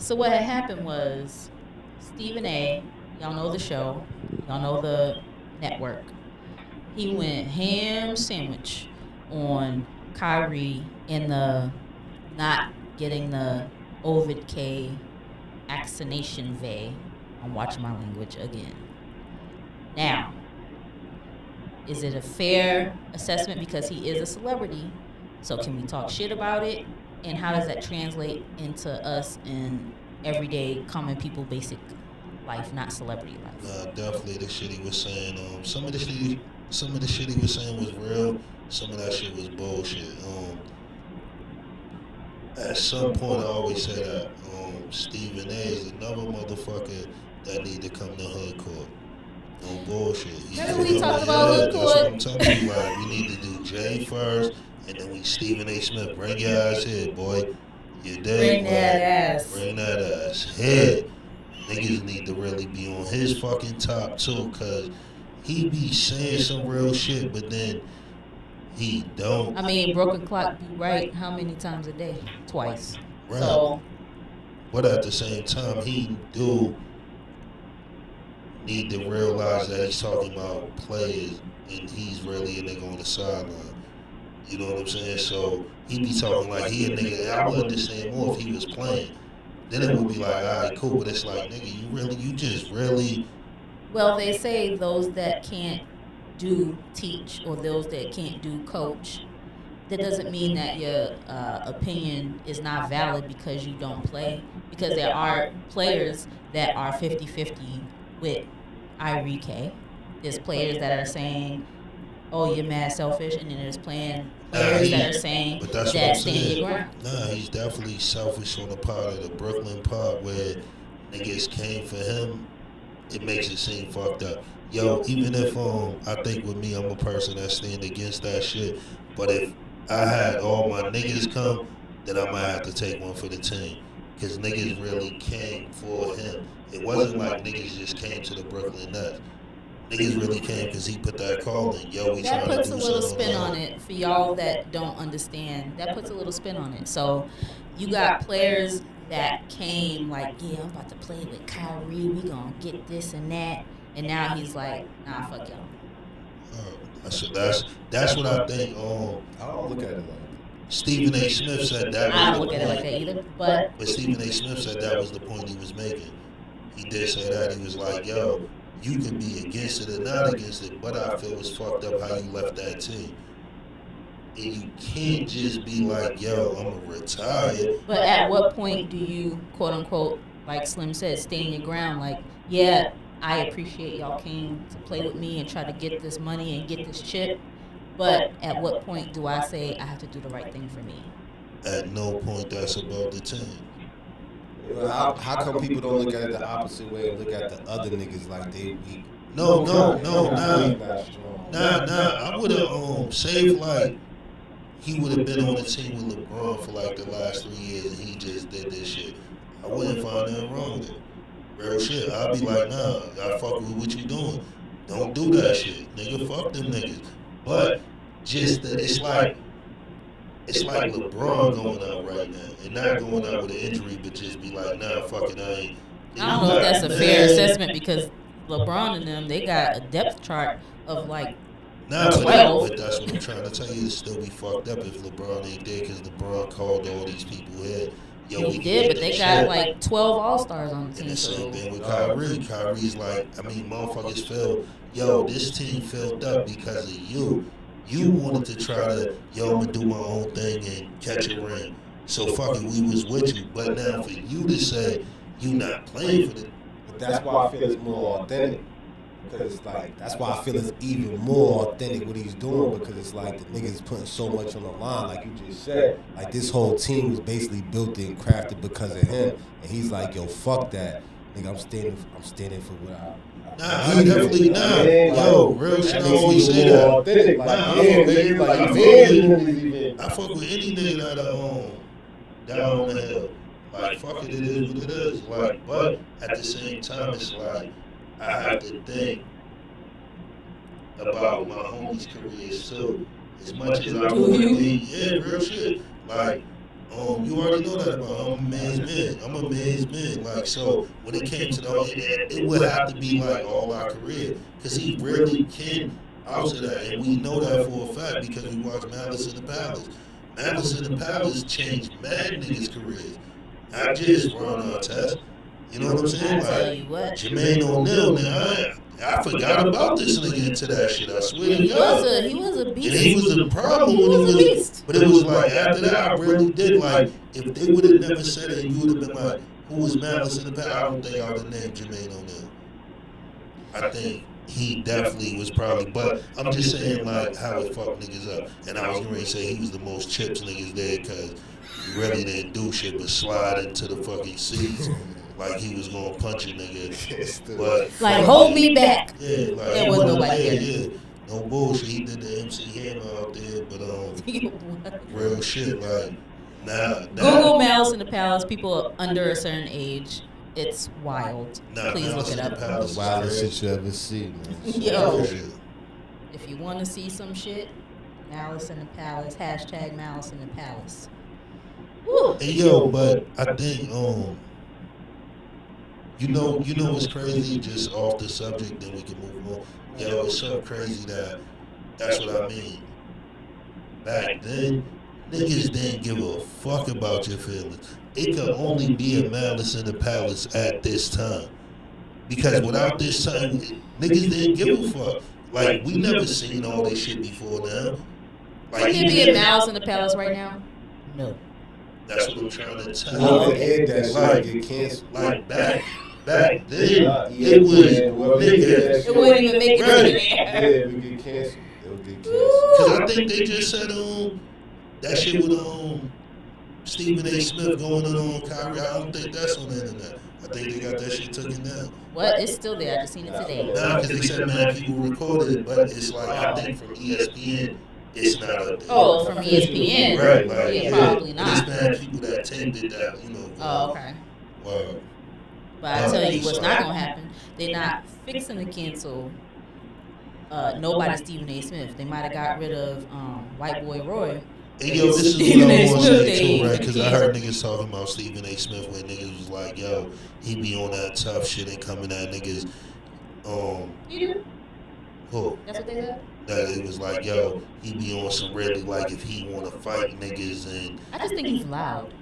So what had happened was Stephen A. Y'all know the show. Y'all know the network. He went ham sandwich on Kyrie in the not getting the Ovid K vaccination vay. I'm watching my language again. Now, is it a fair assessment because he is a celebrity? So can we talk shit about it? And how does that translate into us in everyday common people basic life, not celebrity life? Nah, definitely the shit he was saying. Some of the shit he was saying was real. Some of that shit was bullshit. At some point, I always say that Stephen A. is another motherfucker that need to come to hood court. No bullshit. Remember we talked about hood That's what court? I'm telling you. Like, we need to do Jay first, and then we Stephen A. Smith. Bring your ass here, boy. You dig? Bring that ass. Bring that ass here. Niggas need to really be on his fucking top too, cause he be saying some real shit, but then he don't. I mean, broken clock be right how many times a day? Twice. Right. So, but at the same time, he do need to realize that he's talking about players, and he's really a nigga on the sideline. You know what I'm saying? So he be talking like he a nigga. I would understand more if he was playing. Then it would be like, all right, cool. But it's like, nigga, you just really. Well, they say those that can't do teach or those that can't do coach. That doesn't mean that your opinion is not valid because you don't play. Because there are players that are 50-50 with Irike. There's players that are saying, oh, you're mad selfish. And then there's players that are saying that stand your ground. Nah, he's definitely selfish on the part of the Brooklyn part where niggas came for him. It makes it seem fucked up. Yo, even if I think with me, I'm a person that stand against that shit. But if I had all my niggas come, then I might have to take one for the team. Cause niggas really came for him. It wasn't like niggas just came to the Brooklyn Nets. Niggas really came because he put that call in. Yo, we that trying to do puts a little something spin on it for y'all that don't understand. That puts a little spin on it. So you got players that came like, yeah, I'm about to play with Kyrie. We gonna get this and that. And now he's like, nah, fuck y'all. That's what I think. I don't look at it like Stephen A. Smith said that. I don't look at it like that either. But Stephen A. Smith said that was the point he was making. He did say that. He was like, yo, you can be against it or not against it, but I feel it's fucked up how you left that team. And you can't just be like, yo, I'm gonna retire. But at what point do you, quote unquote, like Slim said, stand your ground? Like, yeah, I appreciate y'all came to play with me and try to get this money and get this chip. But at what point do I say I have to do the right thing for me? At no point that's about the team. How come people don't look at it the opposite way and look at the other niggas like they weak? No, I would have saved like he would have been on the team with LeBron for like the last 3 years and he just did this shit. I wouldn't find nothing wrong with it. Real shit. I'd be like, nah, I fuck with what you doing. Don't do that shit. Nigga, fuck them niggas. But just that it's like LeBron going out right now. And not going out with an injury, but just be like, nah, fuck it, I ain't. I don't know if that's a fair assessment because LeBron and them, they got a depth chart of like Nah, 12. but that's what I'm trying to tell you. It'd still be fucked up if LeBron ain't there because LeBron called all these people here. Yo, he did, but they got like 12 All-Stars on the team. And the same thing with Kyrie. Kyrie's like, I mean, motherfuckers feel, yo, this team filled up because of you. You wanted to try to, yo, I'm going to do my own thing and catch a ring. So fuck it, we was with you. But now for you to say you not playing for the... But that's why I feel it's more authentic. Because it's like, that's why I feel it's even more authentic what he's doing, because it's like the niggas putting so much on the line, like you just said. Like this whole team was basically built and crafted because of him. And he's like, yo, fuck that. Nigga, I'm standing for what I Nah, he definitely not. Yo, real shit, I always say that. Authentic. Like, I fuck with any nigga that down on the hill. Like, fuck it, it is what it is. Like, but at the same time, it's like, I have to think about my homies' careers too. As much as I want to be, yeah, real shit. Like, You already know that about him. I'm a man's man. I'm a man's man. Like, so when it came to it would have to be like all our career, because he really can alter that, and we know that for a fact because we watch Malice in the Palace. Malice in the Palace changed mad niggas' careers, not just Ron Artest. You know what I'm saying? I tell Like you what, Jermaine O'Neal. Now I forgot about this nigga into that shit. I swear to he God. was a And beast. he was a problem He when he was a was, beast. but it was like after that, I really did like. If they would have never said it, and you would have been like, "Who was Malice in the Past?" I don't think I would have named Jermaine O'Neal. I think he definitely was probably, but I'm just saying like how it fucked niggas up. And I was going to say he was the most chips niggas there because he really didn't do shit but slide into the fucking seats like he was gonna punch a nigga. But like, hold me back. yeah, like There was nobody there. Yeah. No bullshit. He did the MC Hammer out there, but real shit. Like now, Google Malice in the Palace. People under a certain age. It's wild. Please look it up. The wildest shit you ever see, man. Yo, if you want to see some shit, Malice in the Palace. Hashtag Malice in the Palace. Woo. Hey, yo, but I think you know what's crazy? Just off the subject, then we can move on. Yo, it's so crazy that's what I mean. Back then, niggas didn't give a fuck about your feelings. It could only be a Malice in the Palace at this time. Because without this time, niggas didn't give a fuck. Like, we never seen all this shit before now. Like, Can there be a Malice in the Palace right now? No. That's what I'm trying to tell you. You Aired that shit like, get canceled. Like back then, it was niggas. It wouldn't even make it to the air. Yeah, we get canceled. It would get canceled. Because I think they just said that shit with Stephen A. Smith going on Kyrie. I don't think that's on the internet. I think they got that shit taken down. What? It's still there. I just seen it today. Nah, because they said, man, people recorded it, but it's like, I think from ESPN, it's not up there. Oh, from ESPN? Right, like, yeah, probably not. It's mad people that taped it that, Oh, okay. Wow. But I tell you what's not going to happen. They're not fixing to cancel nobody Stephen A. Smith. They might have got rid of White Boy Roy. And yo, this is what I want to say too, right? Because I heard niggas talking about Stephen A. Smith when niggas was like, yo, he be on that tough shit and coming at niggas. You do? Who? That's what they said? That it was like, yo, he be on some really like if he want to fight niggas and. I just think he's loud.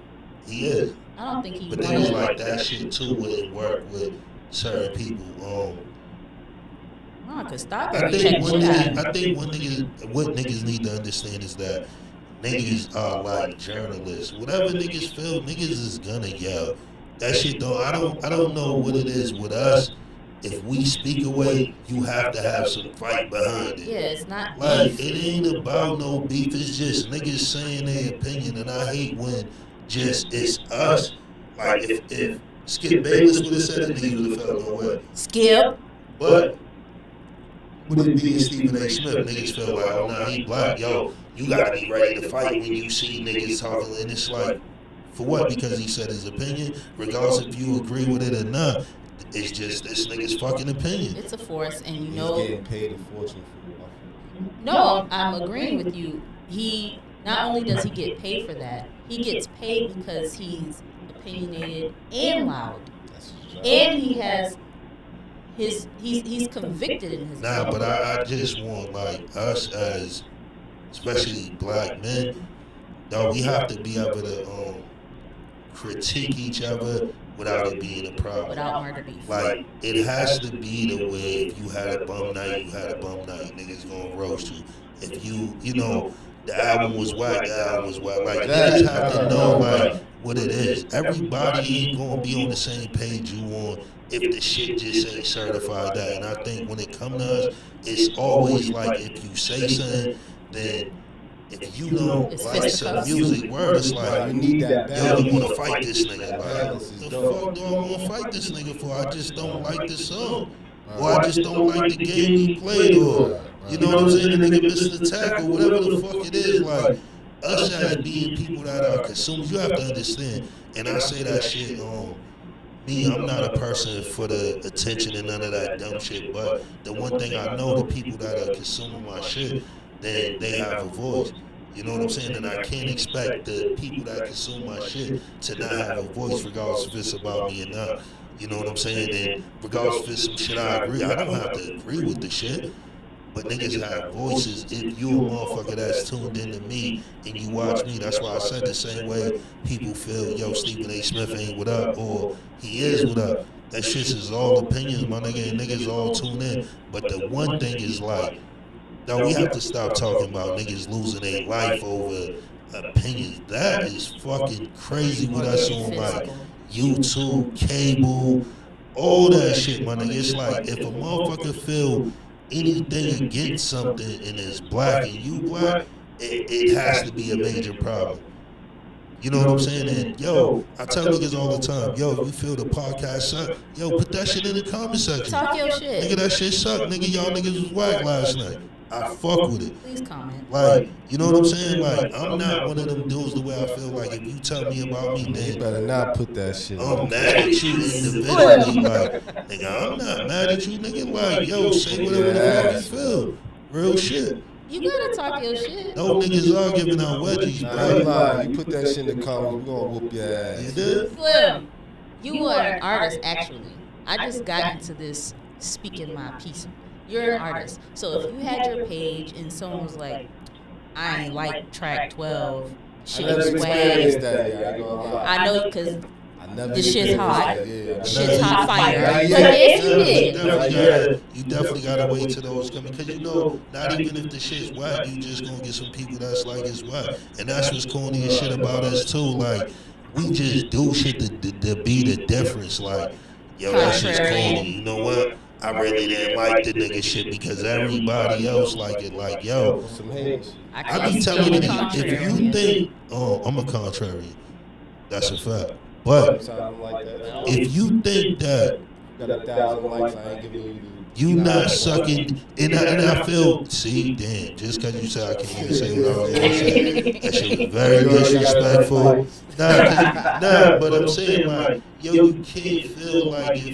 He is. I don't think he. But then it's like that shit too wouldn't work with certain people. Cause stop. I think what niggas need to understand is that niggas are like journalists. Whatever niggas feel, niggas is gonna yell. That shit I don't know what it is with us. If we speak away, you have to have some fight behind it. Yeah, it's not like beef. It ain't about no beef. It's just niggas saying their opinion, and I hate when just it's us. Like if Skip Bayless would have said it, niggas would have felt no way. Skip. But with it being Stephen A. Smith, niggas feel like, oh nah, he black. Yo, you gotta be ready to fight when you see niggas talking, and it's like, for what? Because he said his opinion, regardless if you agree with it or not. It's just this nigga's fucking opinion. It's a force, and He's getting paid a fortune for it. No, I'm agreeing with you. He not only does he get paid for that, he gets paid because he's opinionated and loud, and he has he's convicted in his. Nah, but I just want like us as, especially black men, though we have to be able to critique each other without it being a problem. Without murder beef. Like, it has to be the way if you had a bum night, you had a bum night. Niggas gonna roast you. If you know, the album was whack, the album was whack. Like, niggas have to know, like, what it is. Everybody ain't gonna be on the same page you on if the shit just ain't certified that. And I think when it come to us, it's always like, if you say something, then if you don't like some music word, it's like, you need that yo, you want to fight this nigga. Like, the fuck do I want to fight this nigga for? I just don't like this song. Or I just don't like the game he played. Or, you know what I'm saying? The nigga missed the tackle, whatever the fuck it is. Like, us as being people that are consumers, you have to understand. And I say that shit me, I'm not a person for the attention and none of that dumb shit. But the one thing I know, the people that are consuming my shit, they have a voice. You know what I'm saying? And I can't expect the people that consume my shit to not have a voice, regardless if it's about me or not. You know what I'm saying? And regardless if it's some shit I agree, I don't have to agree with the shit. But niggas have voices. If you a motherfucker that's tuned into me and you watch me, that's why I said the same way people feel, yo, Stephen A. Smith ain't what up, or he is what up. That shit is all opinions, my nigga, and niggas all tune in. But the one thing is like, yo, we have to stop talking about niggas losing their life over opinions. That is fucking crazy with us on like YouTube, cable, all that shit, my nigga. It's like if a motherfucker feel anything against something and is black and you black, it has to be a major problem. You know what I'm saying? And yo, I tell niggas all the time, yo, you feel the podcast suck? Yo, put that shit in the comment section. Talk your shit. Nigga, that shit suck. Nigga, y'all niggas was whack last night. I fuck with it. Please comment. Like, you know what I'm saying? Like, I'm not one of them dudes the way I feel like if you tell me about me, then You better not put that shit I'm on. mad at you individually. Like, nigga, I'm not mad at you, nigga. Like, yo, say whatever the fuck you feel. Real shit. You gotta talk your shit. No niggas are giving out wedgies, Nah, bro. you lying. You put that shit in the comments, we gonna whoop your ass. You did? Slim, you are an artist actually. I just got into this speaking my piece. You're an artist. So if you had your page and someone was like, I ain't like track 12, shit I never swag. experienced that yet, I ain't gonna lie. I know because I never this shit's hot. experienced that, yeah. Shit's hot fire. Not But yet. if you did, You definitely gotta wait till those come because you know not even if the shit's whack, you just gonna get some people that's like it's whack, and that's what's corny as shit about us too. Like we just do shit to be the difference. Like yo, that shit's corny. You know what? I really didn't like the nigga shit because everybody else like it. Like yo, Some hate shit. I be telling niggas if you think, oh, I'm a contrarian, that's a fact. But Sometimes like that. if you think that You got 1,000 likes, I ain't giving you. you not sucking, and I feel, see, damn, just because you said I can't even say what I was gonna say, that shit was very disrespectful. Nah, but I'm saying like, yo, you can't feel like if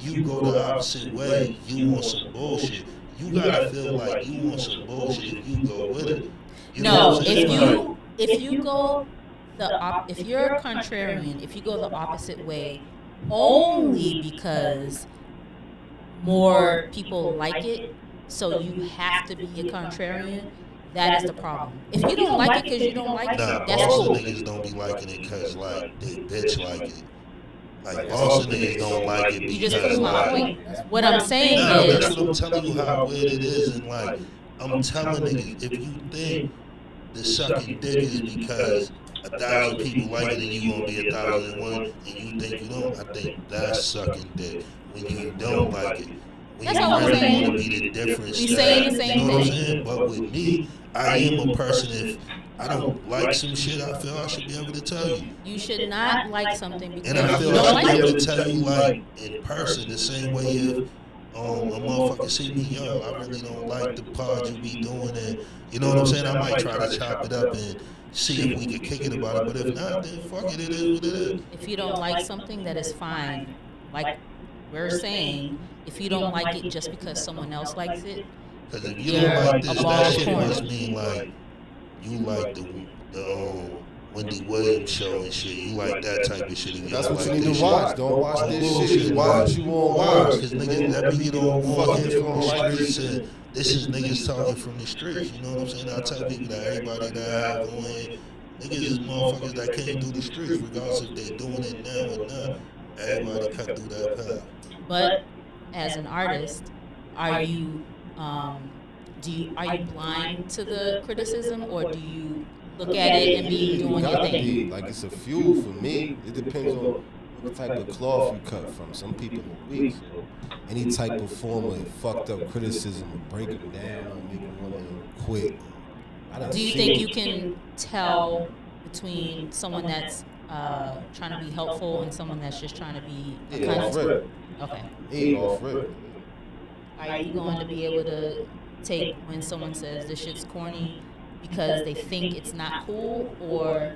you go the opposite way, you want some bullshit. You gotta feel like you want some bullshit if you go with it. You know no, what I'm saying? if you go if you're a contrarian, if you go the opposite way, only because more people like it, so you have to be a contrarian. That is the problem. If you don't like it because you don't like Nah, it, that's Boston cool. niggas don't be liking it because like they bitch like it. Like Boston niggas don't like it You just because proved my like point. What I'm saying nah, is, that's what I'm telling you how weird it is, and like I'm telling niggas if you think the sucking dick is because 1,000 people like it and you gonna be 1,001 and you think you don't, I think that's sucking dick when you don't like it. When That's you all I'm really saying. want to be the difference. We saying the same you know what I'm thing. saying? But with me, I am a person if I don't like some shit, I feel I should be able to tell you. you should not like something because And I you feel don't I like should be able it. to tell you like in person the same way if a motherfucker see me, yo, I really don't like the pod you be doing, and you know what I'm saying? I might try to chop it up and see if we can kick it about it, but if not, then fuck it, it is what it is. If you don't like something, that is fine. Like we're saying, if you don't like it just because someone else likes it, Because if you you're don't like a this, ball that of shit corn. must mean like you like the Wendy Williams show and shit. You like that type of shit. If you That's don't what like you need this to shit. watch. Don't watch On this bullshit, shit. Watch what you want to watch. Because niggas, that mean you don't want Fuck him you from the don't like streets, this and this is niggas talking from the streets. You know what I'm saying? I tell people that everybody that I have on here, niggas is motherfuckers that came through the streets, regardless if they doing it now or not. Everybody cut through that path. but as an artist, are you are you blind to the criticism, or do you look at it and be doing your Gotta thing? be. Like it's a fuel for me. It depends on what type of cloth you cut from. Some people are weak, so any type of form of fucked up criticism will break them down or make them want to quit. Do you think you can tell between someone that's trying to be helpful and someone that's just trying to be a Yeah, off rip. Okay. Yeah, off rip. Are you going to be able to take when someone says this shit's corny because they think it's not cool, or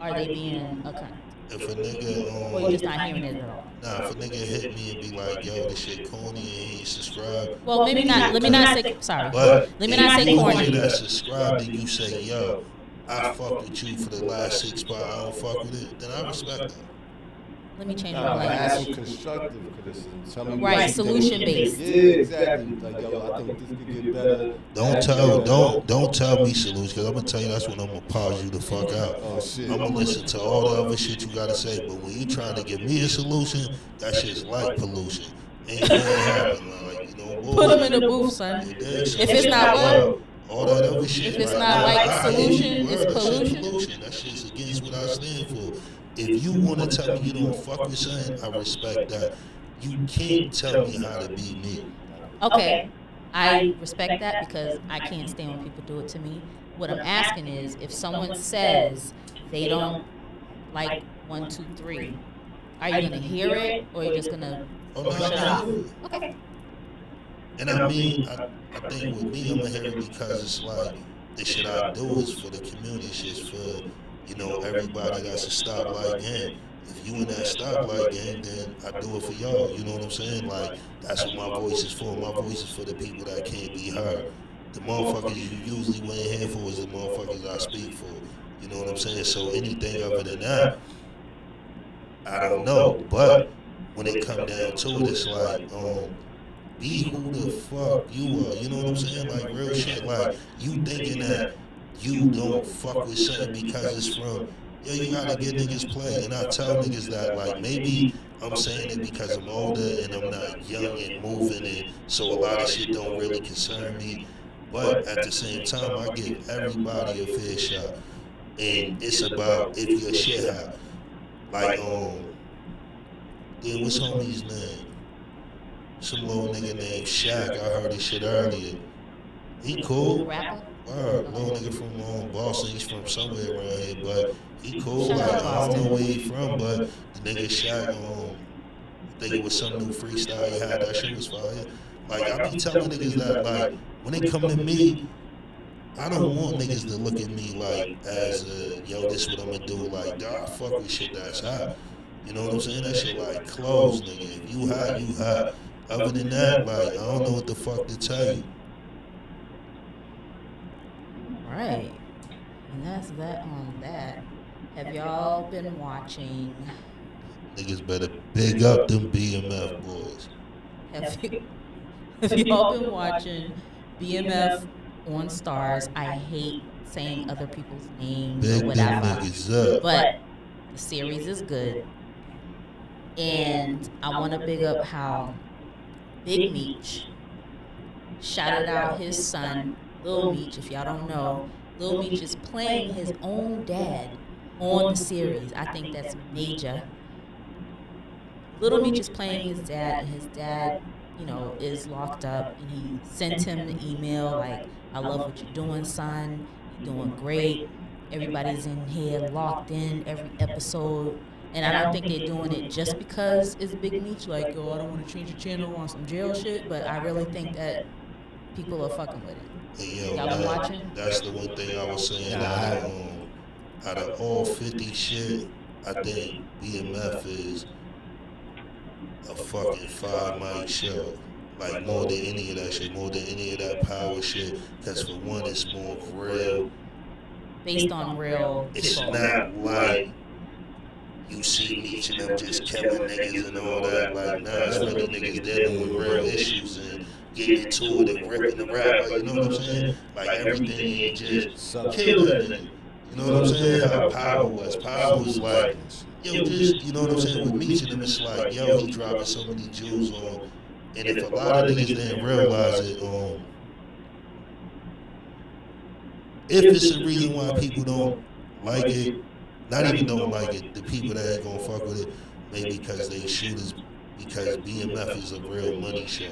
are they being a cunt? if a nigga Or you just not hearing it at all? nah, if a nigga hit me and be like, yo, this shit corny and he ain't subscribed, Well, maybe not. yeah, Let me not cool. say. Sorry. But Let me if not say you a nigga corny. that subscribed and you say, yo, I fucked with you for the last 6 spot, I don't fuck with it, then I respect that. Let me change my Nah, but ask for language. constructive criticism. Tell me what Right, you think. solution based. Yeah, exactly. Like, yo, I think this could get better. Don't That could get tell better. don't tell me solutions because I'm gonna tell you that's when I'm gonna pause you the fuck out. Oh shit. I'm gonna listen to all the other shit you gotta say, but when you trying to give me a solution, that shit's like pollution. Ain't happen. Like Put them in bullshit. the booth, son. You dig? So If it's it's not like, what? yo, all that other shit, If it's like, not like I hear you, solution, it's word, that shit pollution. pollution. That shit's against what I stand for. If you wanna tell me you don't fuck with something, I respect that. You can't tell me how to be me. Okay. I respect that because I can't stand when people do it to me. What I'm asking is if someone says they don't like 1, 2, 3, are you gonna hear it or are you just gonna Oh no, brush I'm it gonna off? hear it. Okay. And I mean, I think with me, I'm gonna hear it because it's like the shit I do is for the community. Shit's for everybody that's a stoplight gang. If you in that stoplight gang, then I do it for y'all. You know what I'm saying? Like that's what my voice is for. My voice is for the people that can't be heard. The motherfuckers you usually went here for is the motherfuckers I speak for. You know what I'm saying? So anything other than that, I don't know. But when it come down to it, it's like be who the fuck you are. You know what I'm saying? Like real shit. Like you thinking that you don't fuck with something because it's from you gotta get niggas play. And I tell niggas that like maybe I'm saying it because I'm older and I'm not young and moving and so a lot of shit don't really concern me. But at the same time I give everybody a fair shot. And it's about if your shit hot. Like then what's homie's name? Some little nigga named Shaq. I heard his shit earlier. He cool. The rapper? Word, little nigga from Boston. He's from somewhere around here, but he cool. Shout Like out I don't know Boston. where he from, but the nigga Shaq. I think it was some new freestyle he had. That shit was fire. Like I be telling niggas that like when they come to me, I don't want niggas to look at me like as yo, this what I'm gonna do. Like, dog, I fuck with shit that's hot. You know what I'm saying? That shit like clothes, nigga. If you hot, you hot. Other than that, like I don't know what the fuck to tell you. Right. And that's that on that. Have y'all been watching? Niggas better big up them BMF boys. Have you, have y'all been watching BMF on Stars? I hate saying other people's names Big or them whatever, niggas up. but the series is good. And I want to big up how Big Meech shouted out his son, Lil Meech. If y'all don't know, Lil Meech is playing his own dad on the series. I think that's major. Little Meech is playing his dad, and his dad, is locked up, and he sent him an email like, "I love what you're doing, son. You're doing great. Everybody's in here locked in every episode." And I don't think they're doing it just because it's Big Meech. Like, oh, I don't want to change the channel on some jail shit. But I really think that people are fucking with it. Hey, yo, Y'all been watching? that's the one thing I was saying. Out of all 50 shit, I think BMF is a fucking 5 mic show. Like more than any of that shit, more than any of that power shit. Cause for one, it's more real. Based on real It's people. not like you see Meech and them just killing niggas and all that. Like, nah, it's really niggas dealing with real issues and getting into it and ripping the rap. Like, you know what I'm saying? Like everything ain't just kill that nigga. You know what I'm saying? How Power was. Power was like, yo, just, you know what I'm saying? With Meech and them, it's like, yo, he dropping so many jewels on. And if a lot of niggas didn't realize it, if it's a reason why people don't like it, not even don't like it, the people that ain't gonna fuck with it, maybe because they shooters, because BMF is a real money show.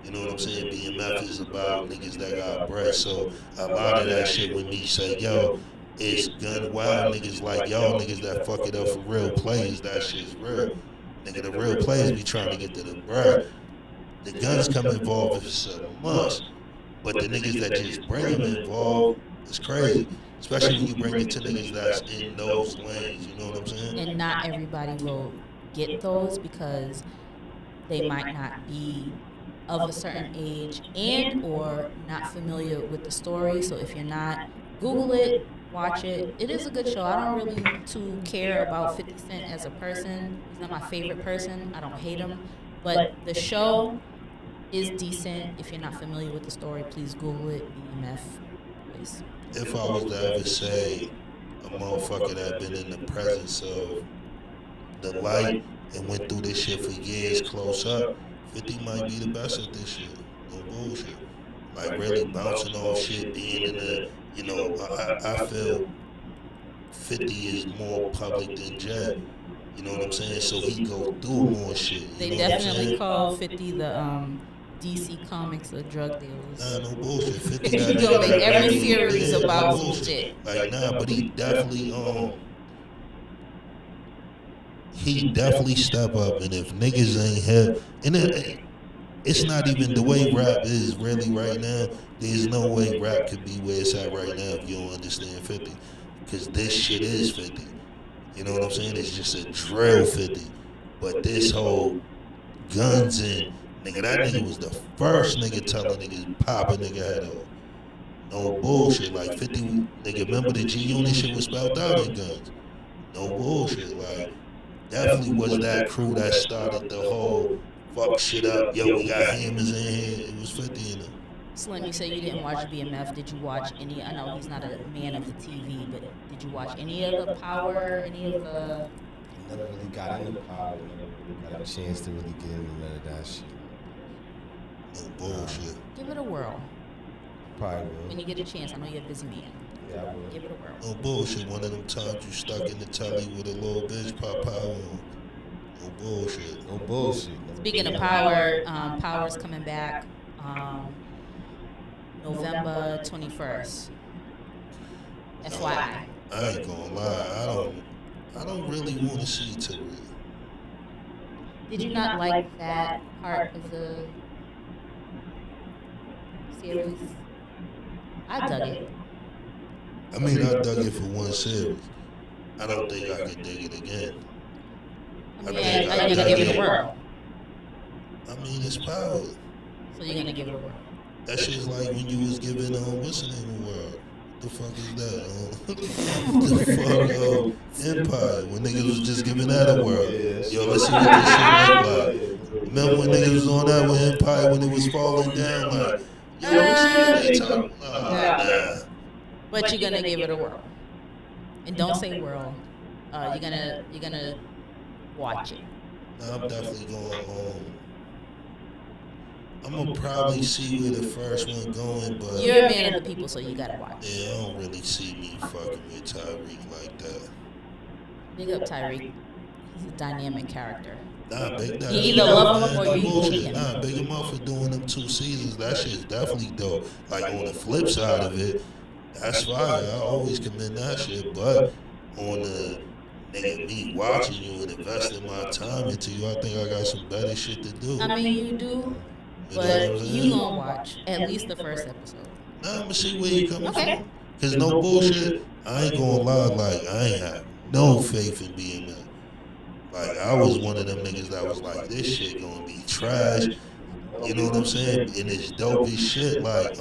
You know what I'm saying? BMF is about niggas that got bread. So a lot of that shit when me say, yo, it's gun wild niggas like y'all niggas that fuck it up for real plays, that shit's real. Nigga, the real players be trying to get to the bread. The guns come involved if it's a must. But the niggas that just bring them involved, it's crazy. Especially when you bring it to niggas that's in those lanes. You know what I'm saying? And not everybody will get those because they might not be of a certain age and or not familiar with the story. So if you're not, Google it, watch it. It is a good show. I don't really too care about 50 Cent as a person. He's not my favorite person. I don't hate him, but the show is decent. If you're not familiar with the story, please Google it. BMF Boys. If I was to ever say a motherfucker that been in the presence of the light and went through this shit for years close up, 50 might be the best at this shit. No bullshit. Like really bouncing off shit, being in the, I feel 50 is more public than Jay. You know what I'm saying? So he go through more shit. They definitely call 50 the DC Comics of drug dealers. Nah, no bullshit. 50 He that gonna nigga make that every really, series yeah, about no some bullshit. shit. Like nah, but he definitely step up, and if niggas ain't here, and it's not even the way rap is really right now. There's no way rap could be where it's at right now if you don't understand 50, because this shit is 50. You know what I'm saying? It's just a drill 50, but this whole guns and nigga, that nigga was the first nigga telling niggas pop a nigga head off. No bullshit. Like 50, nigga, remember the G Unit shit was spelled out in guns. No bullshit. Like, definitely was that crew that started the whole fuck shit up. Yo, we got hammers in here. It was 50 in it. Slim, you said you didn't watch BMF. Did you watch any? I know he's not a man of the TV, but did you watch any of the Power? Any of the? Never really got into Power. Never really got a chance to really get into none of that shit. No bullshit. Give it a whirl. Probably will. When you get a chance, I know you're a busy man. Yeah, I will. Give it a whirl. No bullshit. One of them times you stuck in the telly with a little bitch pop power on. No bullshit. No bullshit. Speaking of Power, Power's coming back November 21st. FYI. I ain't gonna lie. I don't really want to see Tariq. Did you not like that part of the series? I dug it. I mean, I dug it for one series. I don't think I can dig it again. I mean, are you gonna give it a whirl? I mean, it's Power. So you're gonna give it a whirl? That shit's like when you was giving what's the name of the world? The fuck is that? The fuck Empire. When niggas was just giving that a whirl. Yo, let's see what this shit look like. Remember when niggas was on that with Empire when it was falling down? Like, yo, what shit they talking? Nah. But you're gonna give it a whirl, and don't say whirl. You're gonna watch it. Nah, I'm definitely going. I'm gonna probably see where the first one going, but you're a man of the people, so you gotta watch. Yeah, I don't really see me fucking with Tyreek like that. Big up Tyreek. He's a dynamic character. Nah, big that. You either love him or you hate him. Nah, big him up for doing them 2 seasons. That shit's definitely dope. Like on the flip side of it, that's fire. I always commend that shit. But on the nigga, me watching you and investing my time into you, I think I got some better shit to do. I mean, you do. But you gonna watch at least the first episode. Nah, I'm gonna see where you coming from. Cause no bullshit, I ain't gonna lie, like I ain't have no faith in being that. Like I was one of them niggas that was like, this shit gonna be trash. You know what I'm saying? And it's dope as shit. Like,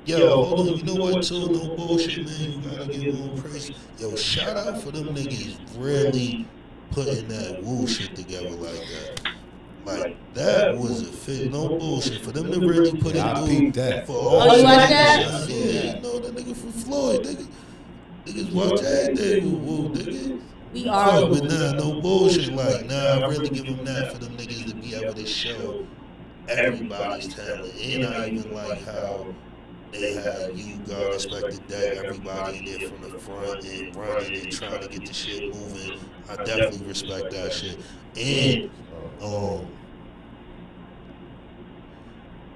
yo, hold on, you know what too? No bullshit, man. You gotta give them praise. Yo, shout out for them niggas really putting that woo shit together like that. Like that was a fit, no bullshit for them to really put it through for all you watch that? Yeah, you know the nigga from Floyd, niggas watch everything with Woo, nigga. We are, but nah, no bullshit. Like nah, I really give them that for them niggas to be able to show everybody's talent, and I even like how they had you, God, Inspector Deck, everybody in there from the front and running and trying to get the shit moving. I definitely respect that shit. And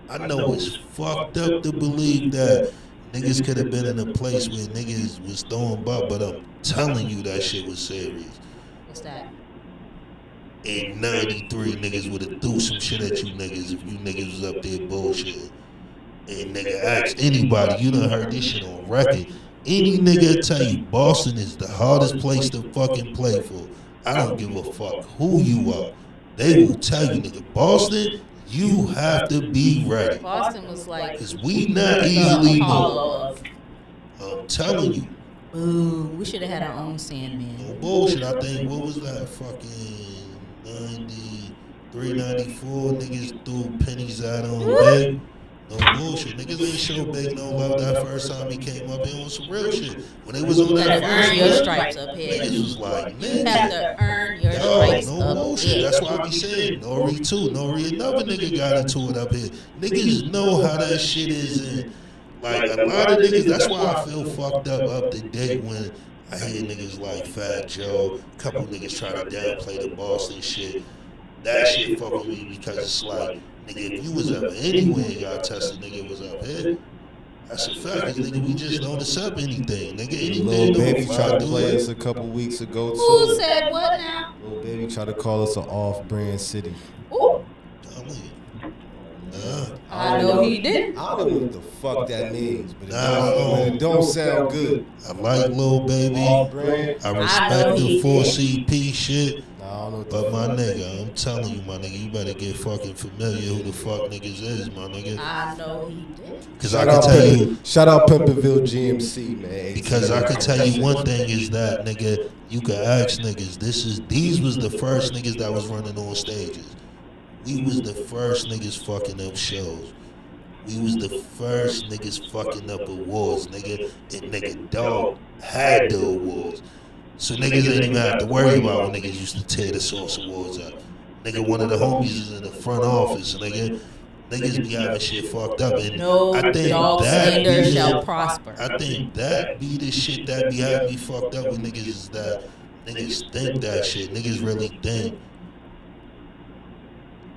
I know it's fucked up to believe that niggas could have been in a place where niggas was throwing butt, but I'm telling you that shit was serious. What's that? In 93, niggas would have threw some shit at you niggas if you niggas was up there bullshit. And nigga, ask anybody, you done heard this shit on record. Any nigga tell you Boston is the hardest place to fucking play for. I don't give a fuck who you are. They will tell you, nigga, Boston, you have to be ready. Boston was like Cause we not the easily Apollo moved. of. I'm telling you. Boo. We should have had our own No Sandman. bullshit. I think, what was that? Fucking 93, 94. Niggas threw pennies out on Big. No bullshit. Niggas ain't show Big no love that first time he came up here on some real shit. When they was on You had that to first earn your run, stripes up here. niggas was like, You have to nigga. earn your Yo, stripes no up bullshit. here. That's why I be saying Nori too. Nori, another nigga got into it up here. Niggas know how that shit is, and like a lot of niggas. That's why I feel fucked up to date when I hear niggas like Fat Joe. A couple niggas try to downplay the Boston shit. That shit fuck with me because it's like, nigga, if you was ever anywhere and got tested, nigga was up here. That's a fact, cause nigga, we just don't accept anything, nigga. Anything Lil don't Baby fly tried to through play it. us a couple weeks ago too. Who said what now? Lil Baby tried to call us an off-brand city. Ooh. I know he didn't. I don't know what the fuck that means, but Nah, it don't sound good. I like Lil Baby. Off-brand. I know respect he the did. 4CP shit. Nah, I don't know what But the my fuck. nigga, I'm telling you, my nigga, you better get fucking familiar who the fuck niggas is, my nigga. I know he did. Cause I can tell you, Shout out Pimpinville GMC, man. because I can tell you one thing is that, nigga, you can ask niggas. These was the first niggas that was running on stages. We was the first niggas fucking up shows. We was the first niggas fucking up awards, nigga. And nigga, dog had the awards. So niggas ain't even have to worry about when niggas used to tear the Source Awards up. Nigga, one of the homies is in the front office, nigga. Niggas be having shit fucked up. And No I think dog that slander be shall the, prosper. I think that be the shit that be having me fucked up with niggas is that niggas think that shit. Niggas really think.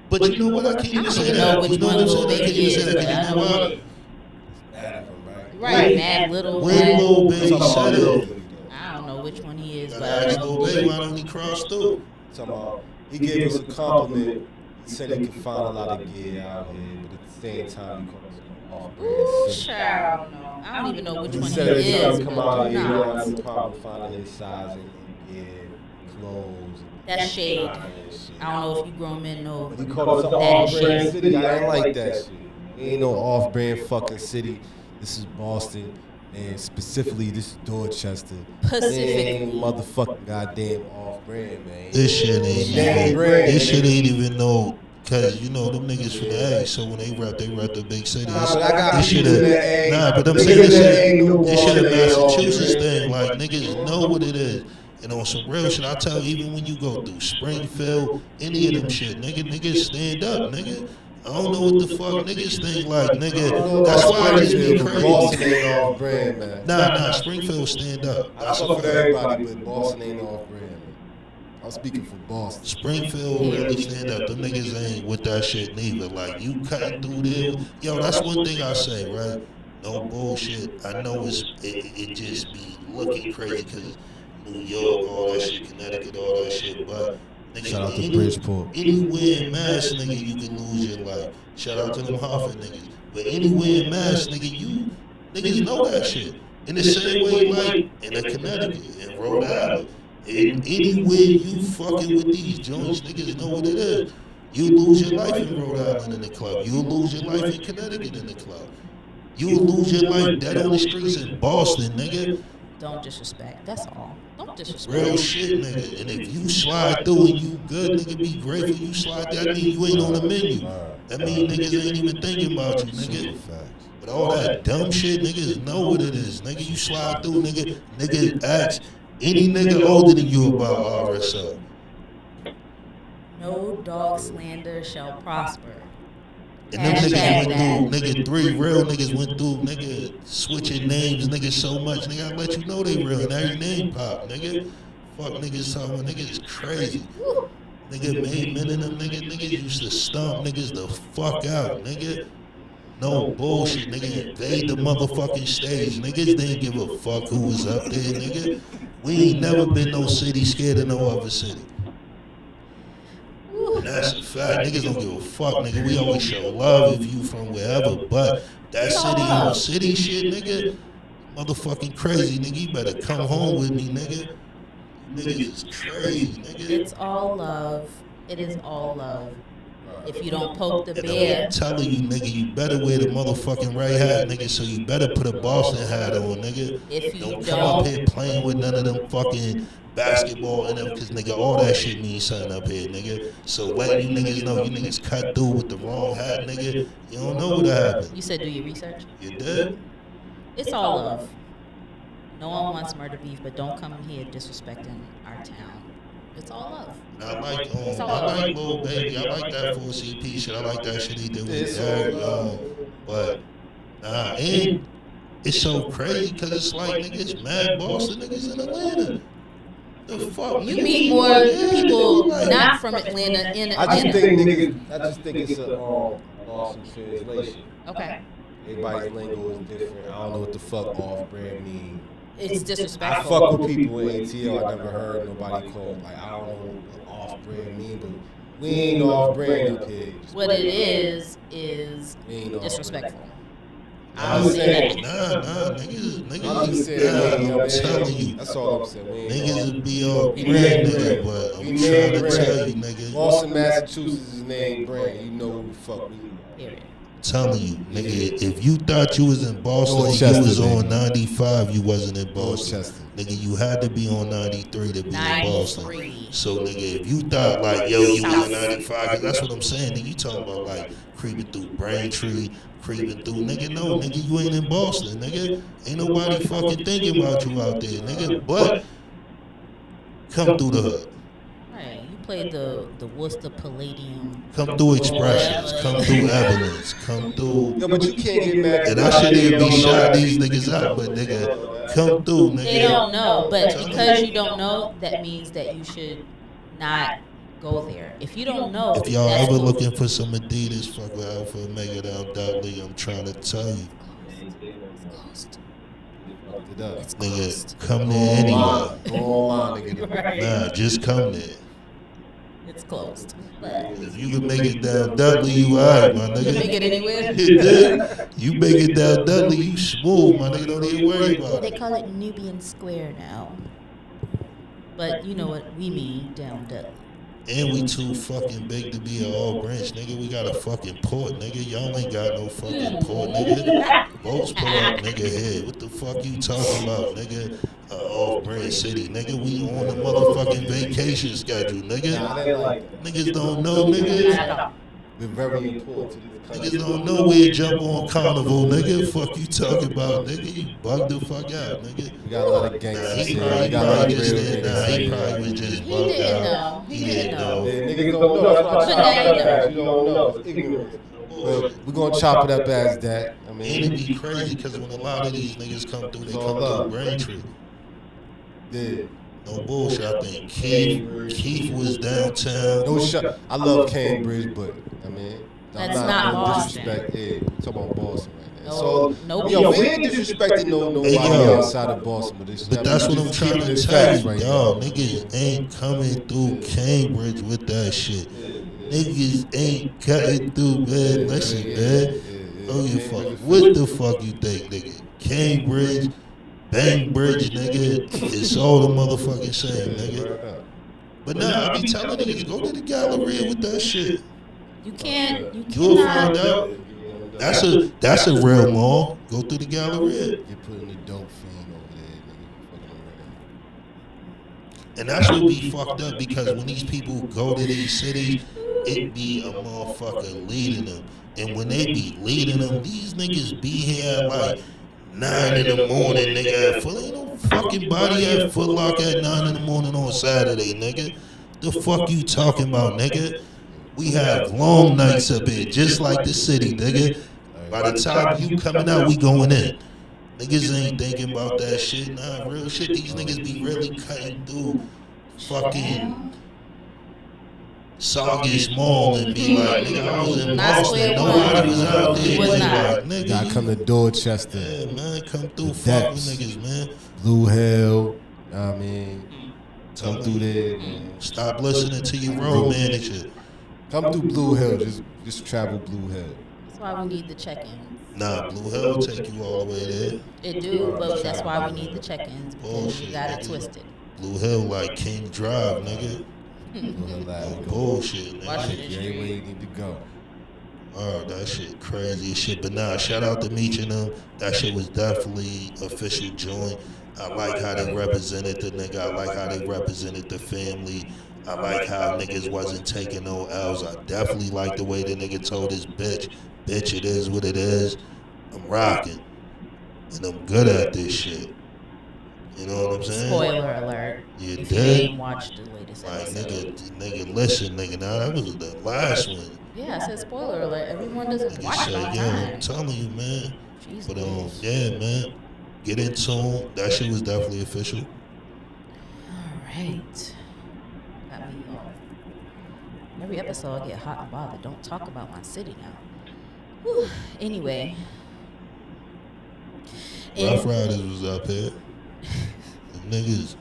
But you know what? I can't even say even that. know which You know one what I'm Lil saying? I can't Baby even say is, that but because you I know know why? he is. Right, Mad Little. When Mad- Lil Baby said it, I don't know which one he is, gotta but ask Lil Baby why don't he cross through? Talking about, he gave us a compliment. He said he could find a lot of gear out here, but at the same time, he called us an off-brand ooh, city. child, no. I don't even know which He one he said every time is, we come but out here, you don't nah. have no problem finding his size and gear, clothes. That's shade. and shit. I don't know if you grown men know. But he called us an That is off-brand shade. city. I ain't like that shit. We ain't no off-brand fucking city. This is Boston, and specifically this is Dorchester. Pacifically. Ain't motherfucking goddamn off-brand, man. This shit ain't Name even. brand, This shit nigga. ain't even no. Cause you know them niggas from the A, so when they rap the big city. Nah, but I got This shit people in the a, A. nah, but I'm Niggas saying in the A knew this shit a Boston ain't Massachusetts off-brand. thing. Like niggas know what it is. And on some real shit, I tell you, even when you go through Springfield, any of them shit, niggas stand up, nigga. I don't know what the fuck niggas think, like, I don't nigga. know That's about why it just be Springfield, but Boston crazy. ain't off-brand, man. Nah, Springfield stand up. I That's a fuck with fact. everybody, but Boston ain't off-brand, man. I'm speaking for Boston. Springfield really stand up. Them niggas ain't with that shit neither. Like you cutting through there. Yo, that's one thing I say, right? No bullshit. I know it just be looking crazy because New York, all that shit, Connecticut, all that shit. But nigga, Shout out to Bridgeport. anywhere in Mass, nigga, you can lose your life. Shout out to them Hartford niggas. But anywhere in Mass, nigga, you niggas know that shit. In the same way, like in Connecticut, in Rhode Island. And anywhere you fucking with these joints, niggas know what it is. You lose your life in Rhode Island in the club. You'll lose your life in Connecticut in the club. You'll lose your life dead on the streets in Boston, nigga. Don't disrespect. That's all. Don't disrespect. Real shit, nigga. And if you slide through and you good, nigga, be grateful you slide through. That mean you ain't on the menu. That mean niggas ain't even thinking about you, nigga. But all that dumb shit, niggas know what it is. Nigga, you slide through, nigga. Nigga ask any nigga older than you about RSL. No dog slander shall prosper. And them niggas Hashtag went that. through, nigga, 3 real niggas went through, nigga, switching names, nigga, so much, nigga, I let you know they real, and every name pop, nigga. Fuck niggas talking about, niggas is crazy. Nigga made men in them, niggas used to stomp niggas the fuck out, nigga. No bullshit, nigga, invade the motherfucking stage. Niggas didn't give a fuck who was up there, nigga. We ain't never been no city scared of no other city. And that's a fact. Niggas don't give a fuck, nigga. We always show love if you from wherever, but that It's all city on love. city shit, nigga, motherfucking crazy, nigga. You better come home with me, nigga. You niggas is crazy, nigga. It's all love. It is all love. Right. If you don't poke the And I'm bear, telling you, nigga, you better wear the motherfucking right hat, nigga. So you better put a Boston hat on, nigga. if you Don't come up don't, here playing with none of them fucking basketball and them, cause nigga, all that shit means something up here, nigga. So letting you niggas know, you niggas cut through with the wrong hat, nigga. You don't know what'll happen. you said do your research. You did? It's all love. No one wants murder beef, but don't come here disrespecting our town. It's all love. And I like It's all I love. like Lil Baby. I like that full CP shit. I like that shit he did with It's Derek all Young. love. But nah, and it's so crazy because it's like nigga, it's mad Boston niggas in Atlanta. The fuck? You nigga, meet more yeah, people nigga, like, not from Atlanta in I just Atlanta. think niggas. I just think it's a lost in translation. Okay. Everybody's lingo is different. I don't know what the fuck off-brand mean. It's I disrespectful. fuck with people in ATL. I never heard nobody call like I don't know what off-brand mean, but we ain't off-brand up here. What it is We ain't off-brand. disrespectful. I'm I'll just say saying. that. Nah, niggas, I'm just saying. nah, I'm we ain't, telling you. That's all I'm saying. We ain't Niggas off- will be off We brand, name nigga, brand. but We I'm name trying to brand. tell you, nigga. Boston, Massachusetts is named brand. You know who the fuck we are. Period. Telling you, nigga, if you thought you was in Boston and Dorchester, you was on baby. 95, you wasn't in Boston. Dorchester. Nigga, you had to be on 93 to be in Boston. 93. So, nigga, if you thought, like, yo, you was in 95, because that's what I'm saying, nigga, you talking about, like, creeping through Braintree, creeping through, nigga, no, nigga, you ain't in Boston, nigga. Ain't nobody fucking thinking about you out there, nigga, but come through the hood. Right. You played the Worcester Palladium. Come through Expressions, Whatever. come through Evelyn's, come through. Yo, but you can't get mad. And I should even be shot these niggas out, but nigga, come through, nigga. They don't know, but Tell because me. you don't know, that means that you should not go there. If you don't know, If y'all that's ever cool. looking for some Adidas, fuck with Alpha Omega down Dudley, I'm trying to tell you, Closed. It up. It's nigga, closed. come there anyway. Go online, nigga. Right. Nah, just come there. It's closed. But If you can make it down Dudley, you alright, my you can make nigga. it anywhere. You dig? You make it down Dudley, you smooth, my nigga. Don't even worry about They it. call it Nubian Square now. But you know what we mean down Dudley. And we too fucking big to be an all branch, nigga. We got a fucking port, nigga. Y'all ain't got no fucking port, nigga. Boats pull up, nigga, here. What the fuck you talking about, nigga? Off branch city, nigga. We on the motherfucking vacation schedule, Nah, I nigga. didn't like that. Niggas don't know, Not nigga. at all. We're very important to this country. Niggas don't know where jump on carnival, nigga. Fuck you talking about, nigga. You bugged the fuck out, nigga. We got a lot of Nah, gangsters he here. probably, We got a lot of just real did. Nah, niggas he here. probably was just He bugged didn't out. know. He didn't know. Yeah, niggas don't know. That's why I But chop now it you up know. as you don't know. It's ignorance. But we're gonna chop it up as that. I And mean, it be crazy because when a lot of these niggas come through, they It's all come love. through Braintree. yeah. No bullshit. I think Keith was downtown. No shot. I love Cambridge, but I mean, That's not no Boston. disrespect. Yeah, we talking about Boston right now. No, So, no yo, beef. we ain't disrespecting nobody yo. outside of Boston, but, But that's what I'm just trying keeping to it tell facts you, right y'all. now. Niggas ain't coming through Cambridge with that shit. Niggas ain't cutting through, man. Listen, man. Oh, you fuck. What the fuck you think, nigga? Cambridge, Bainbridge, nigga. It's all the motherfucking same, nigga. But nah, I be telling niggas, go to the Galleria with that shit. You can't. You You'll cannot. find out. That's a real mall. Go through the Galleria. You're putting the dope fiend over there, nigga. Fucking around. And that's what be fucked up because when these people go to these cities, it be a motherfucker leading them. And when they be leading them, these niggas be here at like 9 in the morning, nigga. Ain't no fucking body at Foot Locker at 9 in the morning on Saturday, nigga. The fuck you talking about, nigga? We have long nights up here, just like the city, nigga. By the time you coming out, we going in. Niggas ain't thinking about that shit. Nah, real shit. These niggas be really cutting through fucking Saugus Mall and be like, nigga, I was in Not Boston. square Nobody one. was out there. He was Just not. like, nigga, Gotta come to Dorchester. yeah, man, come through, The fuck with depths. niggas, man. Blue Hill. I mean, Tell come through me. there, man. Stop listening to your road manager. Come through Blue Hill. Just travel Blue Hill. That's why we need the check-ins. Nah, Blue Hill will take you all the way there. It do, Bro, but just that's trying why to we be need the there. check-ins because you Bullshit, got it nigga. twisted. Blue Hill like King Drive, nigga. Blue Hill Lab, No we go. bullshit, nigga. Washington Take you everywhere Street. you need to go. That shit crazy as shit. But nah, shout out to Meech and them. That shit was definitely official joint. I like how they represented the nigga. I like how they represented the family. I like how niggas wasn't taking no L's. I definitely like the way the nigga told his bitch, it is what it is. I'm rocking. And I'm good at this shit. You know what I'm saying? Spoiler alert. You If you did? ain't watched the latest Like, episode. nigga, listen, nigga. Nah, that was the last one. Yeah, I said spoiler alert. Everyone doesn't Nigga watch it said, on yo, I'm time. telling you, man. Jeez But, Louise. yeah, man. Get in tune. That shit was definitely official. All right. Got me all. Every episode I get hot and bothered. Don't talk about my city now. Whew. Anyway. Rough Riders was up here. Them niggas,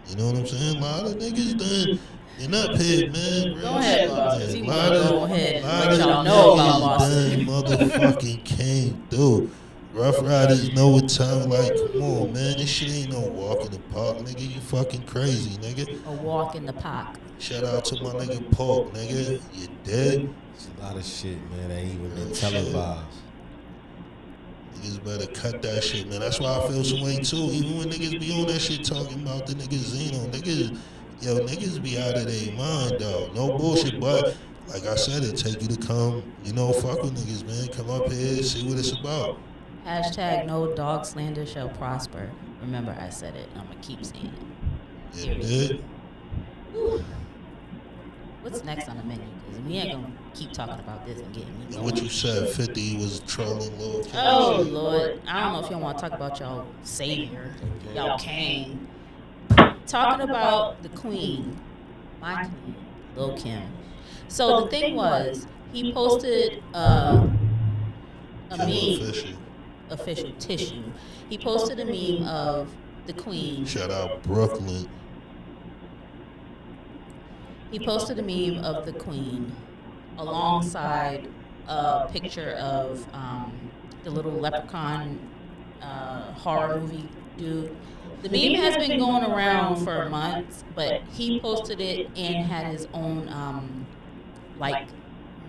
you know what I'm saying? A lot of niggas done been up here, man. Go ahead, boss, because he want to go ahead and lot let of y'all know about niggas Boston. done motherfucking came through. Rough Riders know what time, like, come on, man. This shit ain't no walk in the park, nigga. You fucking crazy, nigga. A walk in the park. Shout out to my nigga Pork, nigga. You dig? It's a lot of shit, man, that ain't even been Real televised. Niggas better cut that shit, man. That's why I feel some way too. Even when niggas be on that shit talking about the niggas Zeno, niggas be out of their mind, dog. No bullshit, but like I said, it take you to come, fuck with niggas, man. Come up here, see what it's about. Hashtag no dog slander shall prosper. Remember, I said it. I'm going to keep saying it. You did? Whew. What's next on the menu? Because we ain't going to keep talking about this and getting me And going. what you said, 50 was trolling Lil Kim. Oh, Lord. I don't know if y'all want to talk about y'all savior, y'all king. Talking about the queen, my queen, Lil Kim. So the thing was, he posted a meme, official tissue. He posted a meme of the queen. Shout out Brooklyn. He posted a meme of the queen alongside a picture of the little leprechaun horror movie dude. The meme has been going around for months, but he posted it and had his own like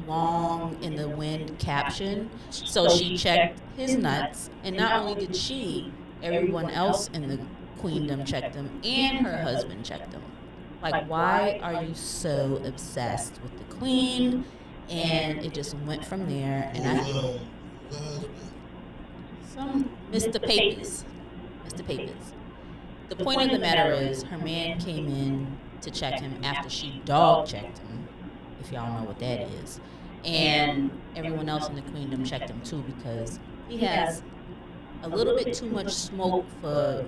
long in the wind caption. So she checked his nuts, and not only did she, everyone else in the queendom checked them, and her husband checked them. Like, why are you so obsessed with the queen? And it just went from there. And some Mr. Papers. Mr. Papers. The point of the matter is, her man came in to check him after she dog checked him, if y'all know what that is. And everyone else in the queendom checked him too, because he has a little bit too much smoke for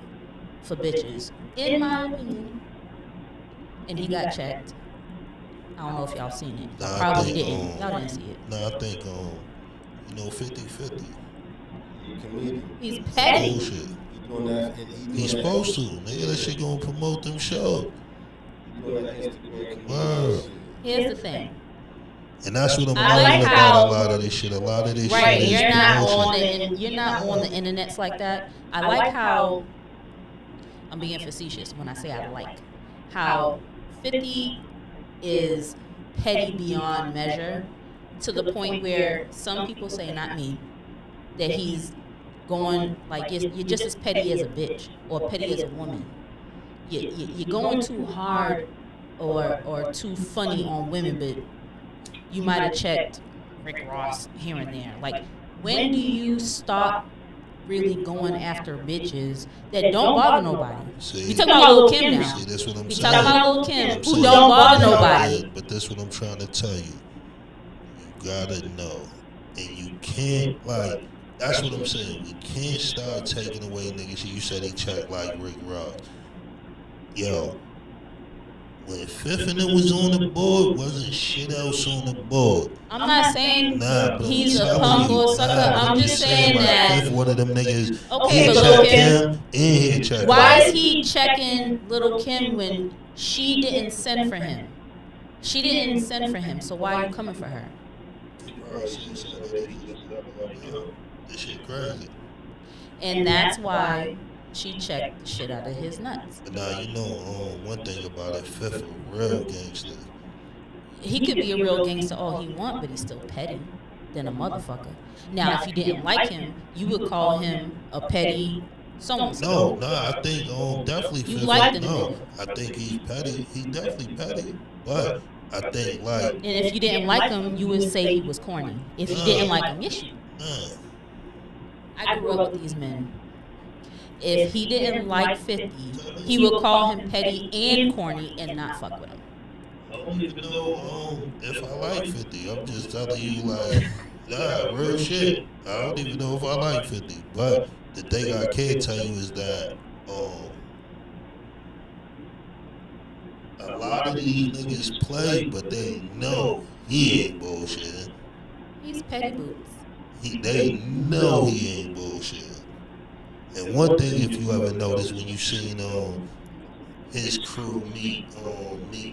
bitches, in my opinion. And he got checked. I don't know if y'all seen it. Y'all probably didn't. Y'all didn't see it. No, I think 50-50. Comedian. He's petty. Bullshit. Doing that, He's supposed to. Nigga, that shit gonna promote them shows. doing that Instagram Word. shit. Here's the thing. And that's what I'm I like learning how- about a lot of this shit. A lot of this Right, shit is you're not promotion. you're not on the internets like that. I like how I'm being facetious when I say I like how 50 is petty beyond measure to the point where some people say, not me, that he's going like you're just as petty as a bitch or petty as a woman. You're going too hard or too funny on women, but you might have checked Rick Ross here and there. Like, when do you stop really going after bitches that don't bother nobody? See, We talking about Lil Kim now. See, that's what I'm We saying. talking about Lil Kim, I'm who saying, don't bother nobody. But that's what I'm trying to tell you. You gotta know. And you can't, like, that's what I'm saying. We can't start taking away niggas. You said he checked like Rick Ross. Yo, when Fifth and it was on the board, wasn't shit else on the board. I'm not saying Nah, but he's I'm a telling punk you, or a sucker. nah, I'm just saying like that. Fifth one of them niggas. Okay, he but checked Lil Kim, him and he checked why him. is he checking Little Kim when she didn't send for him? She didn't send for him, so why are you coming for her? He girl said something to these bitches. I'm like, yo, this shit crazy. And that's why she checked the shit out of his nuts. But now you know, one thing about it, Fifth a real gangster. He could be a real gangster all he want, but he's still petty than a motherfucker. Now, if you didn't like him, you would call him a petty so and No, so. nah, I think definitely You Fifth. like them No, both. I think he's petty. He definitely petty, but I think like And if you didn't like him, you would say he was corny. If you didn't like him, yes, you. nah. I grew up with these men. If he didn't like 50, Tell he me. would call him petty and corny and not fuck with him. I don't even know if I like 50. I'm just telling you like, nah, real shit. I don't even know if I like 50. But the thing I can tell you is that a lot of these niggas play, but they know he ain't bullshitting. He's petty boots. They know he ain't bullshitting. And one thing, if you ever notice when you seen his crew meet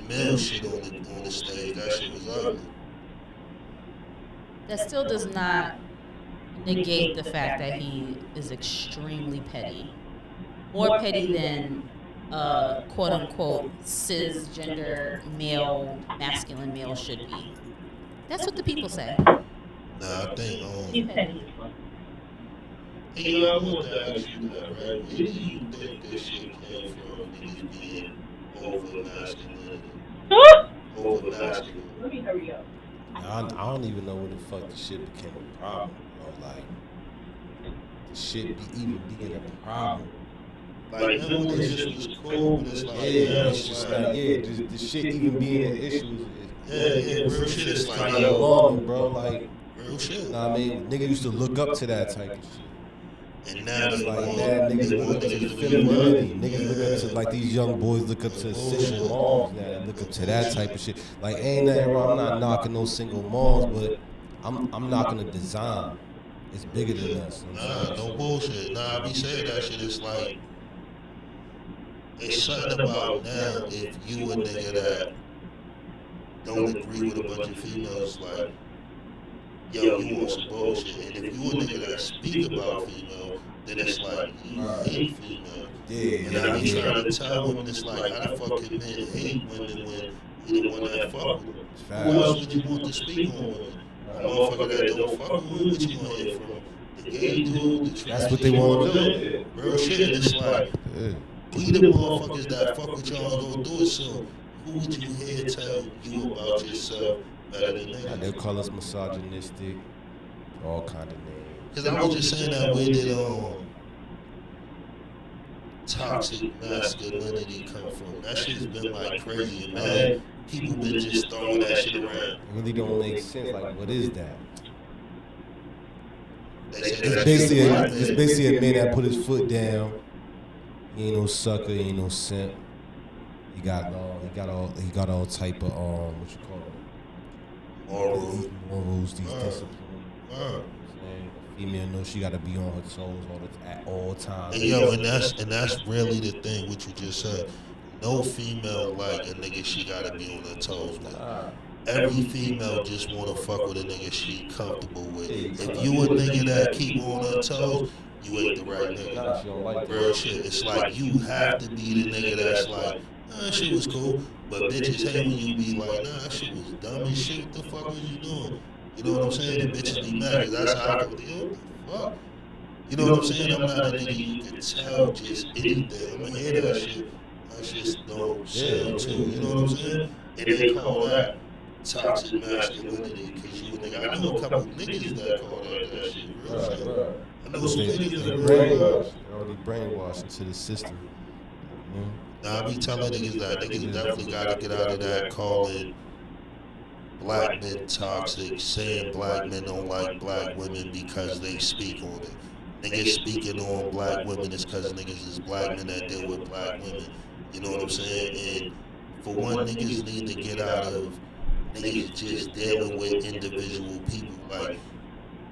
Mill shit on the stage, that shit was ugly. That still does not negate the fact that he is extremely petty. More petty than quote unquote cisgender male, masculine male should be. That's what the people say. Nah, I think He's petty. hey yo, I want to ask you that, right? Where do you think this shit came from? Niggas being over masculinity, over masculine. Let me hurry up. I don't even know when the fuck the shit became a problem, bro. Like, the shit even being a problem. Like him when it just was cool, but it's like now It's just like, just the shit even being an issue yeah, real shit. It's like kind of yo, alarming, bro. Like, real shit. know what I mean? Nigga used to look up to that type of shit. And now It's they like want now niggas they look want up to niggas to be femininity. money. Niggas look up to like these young boys look up to single moms now. They look up to that type of shit. Like ain't nothing wrong. I'm not knocking no single moms, but I'm knocking the design. It's bigger than us. You know what I'm Nah, saying? no bullshit. Nah, I be saying that shit. It's like it's something about now. If you a nigga that don't agree with a bunch of females, like yo, you want some bullshit. And if you a nigga that speak about female, then it's like you hate females. And I be trying to tell women, it's like, how the fuck can men hate women when we the one that fuck with them? Who else would you want to speak on women? A motherfucker that don't fuck with women, what you gonna hear from the gay dude, the That's trans? what they want to do. do. Real shit. And it's like, we the motherfuckers that fuck with y'all and go do it. So who would you hear tell you about yourself better than niggas? They'll call us misogynistic, all kind of names. Because I was just saying that where did toxic masculinity come from? That shit's been like crazy, and man, people been just throwing that shit around. It really don't make sense. Like, what is that? They say It's that's basically black it's man. basically a man that put his foot down. He ain't no sucker. He ain't no simp. He got all type of what you call it? Morals, these disciplines. You know what I'm saying? A female knows she got to be on her toes at all times. And yo, and that's really the thing. What you just said. No female like a nigga she gotta be on her toes with. Every female just wanna fuck with a nigga she comfortable with. If you a nigga that keep on her toes, you ain't the right nigga. She don't like Real shit. It's like you have to be the nigga that's like, nah, shit was cool. But bitches hate when you be like, nah, that shit was dumb as shit. What the fuck was you doing? You know what I'm saying? And bitches be mad because that's how I go, yo, what the fuck? You know what I'm saying? I'm not a nigga you can tell just anything. I'm gonna hear that shit. That shit don't sell too. You know what I'm saying? And they call that toxic masculinity because you a nigga. I know a couple niggas that call that shit. Real shit. I know some niggas that brainwashed. They're already brainwashed into the system. Now I be telling niggas that niggas definitely gotta get out of that calling black men toxic, saying black men don't like black women because they speak on it. Niggas speaking on black women is because niggas is black men that deal with black women. You know what I'm saying? And for one, niggas need to get out of niggas just dealing with individual people. Like,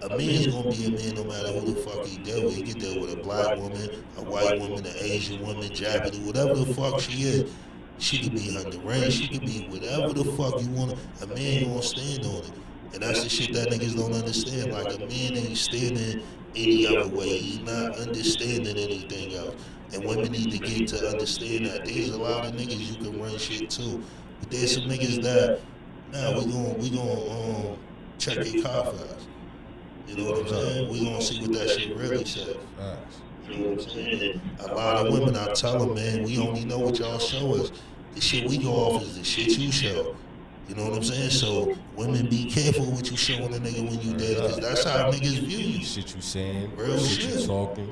a man's gonna be a man no matter who the fuck he deal with. He can deal with a black woman, a white woman, an Asian woman, Japanese, whatever the fuck she is. She could be Honduran, she could be whatever the fuck you want. A man gonna stand on it. And that's the shit that niggas don't understand. Like, a man ain't standing any other way. He's not understanding anything else. And women need to get to understand that. There's a lot of niggas you can run shit to. But there's some niggas that, nah, we gon' check your car fast. You know what I'm saying? We gonna see what that shit really says. You know what I'm saying? And a lot of women, I tell them, man, we only know what y'all show us. The shit we go off is the shit you show. You know what I'm saying? So women, be careful what you showing a nigga when you dead, because that's how niggas view you. Shit you saying, real shit you talking.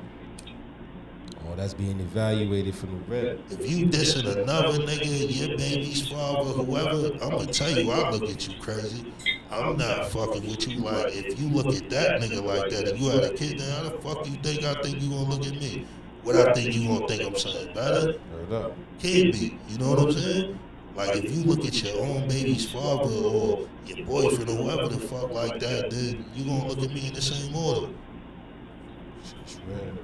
Oh, that's being evaluated from the rip. If you dissing another nigga, your baby's father, whoever, I'ma tell you, I look at you crazy. I'm not fucking with you. Like, if you look at that nigga like that and you had a kid, then how the fuck you think I think you gonna look at me? What I think you gonna think I'm saying better? Can't be. You know what I'm saying? Like, if you look at your own baby's father or your boyfriend or whoever the fuck like that, then you gonna look at me in the same order. It's real.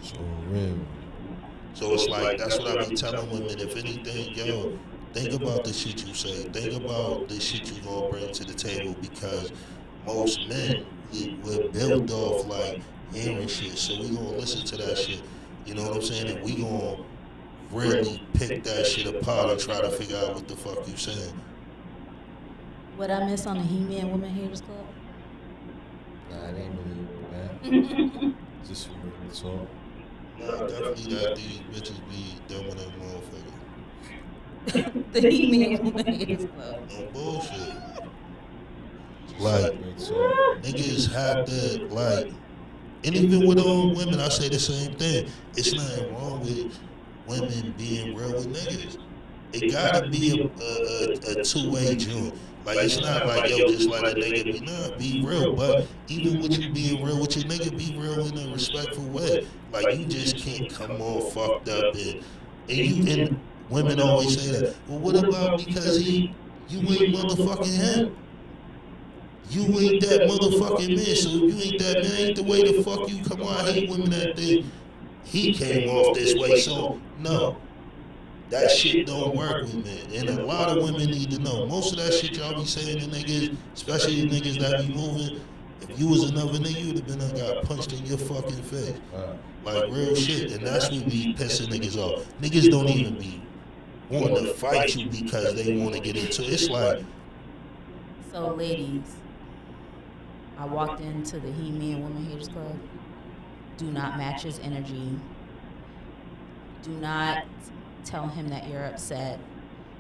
So real. So it's like, that's what I be telling women. If anything, yo, think about the shit you say. Think about the shit you gonna bring to the table, because most men, we're built off like hearing shit. So we gonna listen to that shit. You know what I'm saying? And we gonna really pick that shit apart and try to figure out what the fuck you saying. What I miss on the He-Man Women Haters Club? Nah, it ain't really bad. Just some real talk. Nah, definitely that these bitches be dumb in that motherfucker. The He-Man Women Haters Club. No bullshit. Like, niggas have to, like, and even with women, I say the same thing. It's nothing wrong with women being real with niggas. It gotta be a two-way joint. Like, it's not like, yo, just let a nigga be, nah, be real. But even with you being real with your nigga, be real in a respectful way. Like, you just can't come all fucked up and women always say that. Well, what about because you ain't motherfucking him? You ain't that motherfucking man. So if you ain't that man, ain't the way the fuck you come on. I hate women that think he came off this way. So no, that shit don't work with men. And a lot of women need to know. Most of that shit y'all be saying to niggas, especially the niggas that be moving, if you was another nigga, you would have been got punched in your fucking face. Like, real shit. And that's what be pissing niggas off. Niggas don't even be wanting to fight you because they want to get into it. It's like, so ladies, I walked into the He-Man Women Haters Club. Do not match his energy. Do not tell him that you're upset.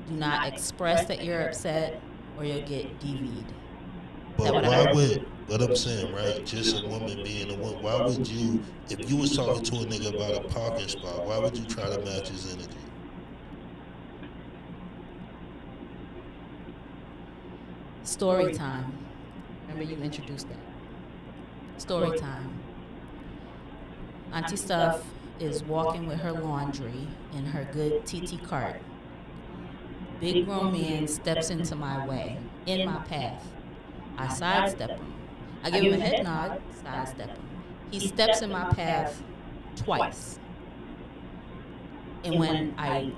Do not express that you're upset, or you'll get DV'd. But why would, what I'm saying, right, just a woman being a woman, why would you, if you was talking to a nigga about a parking spot, why would you try to match his energy? Story time. Remember you introduced that. Story time. Auntie Stuff is walking with her laundry in her good TT cart. Big grown man steps into my way, in my path. I sidestep him. I give him a head nod, sidestep him. He steps in my path twice. And when I,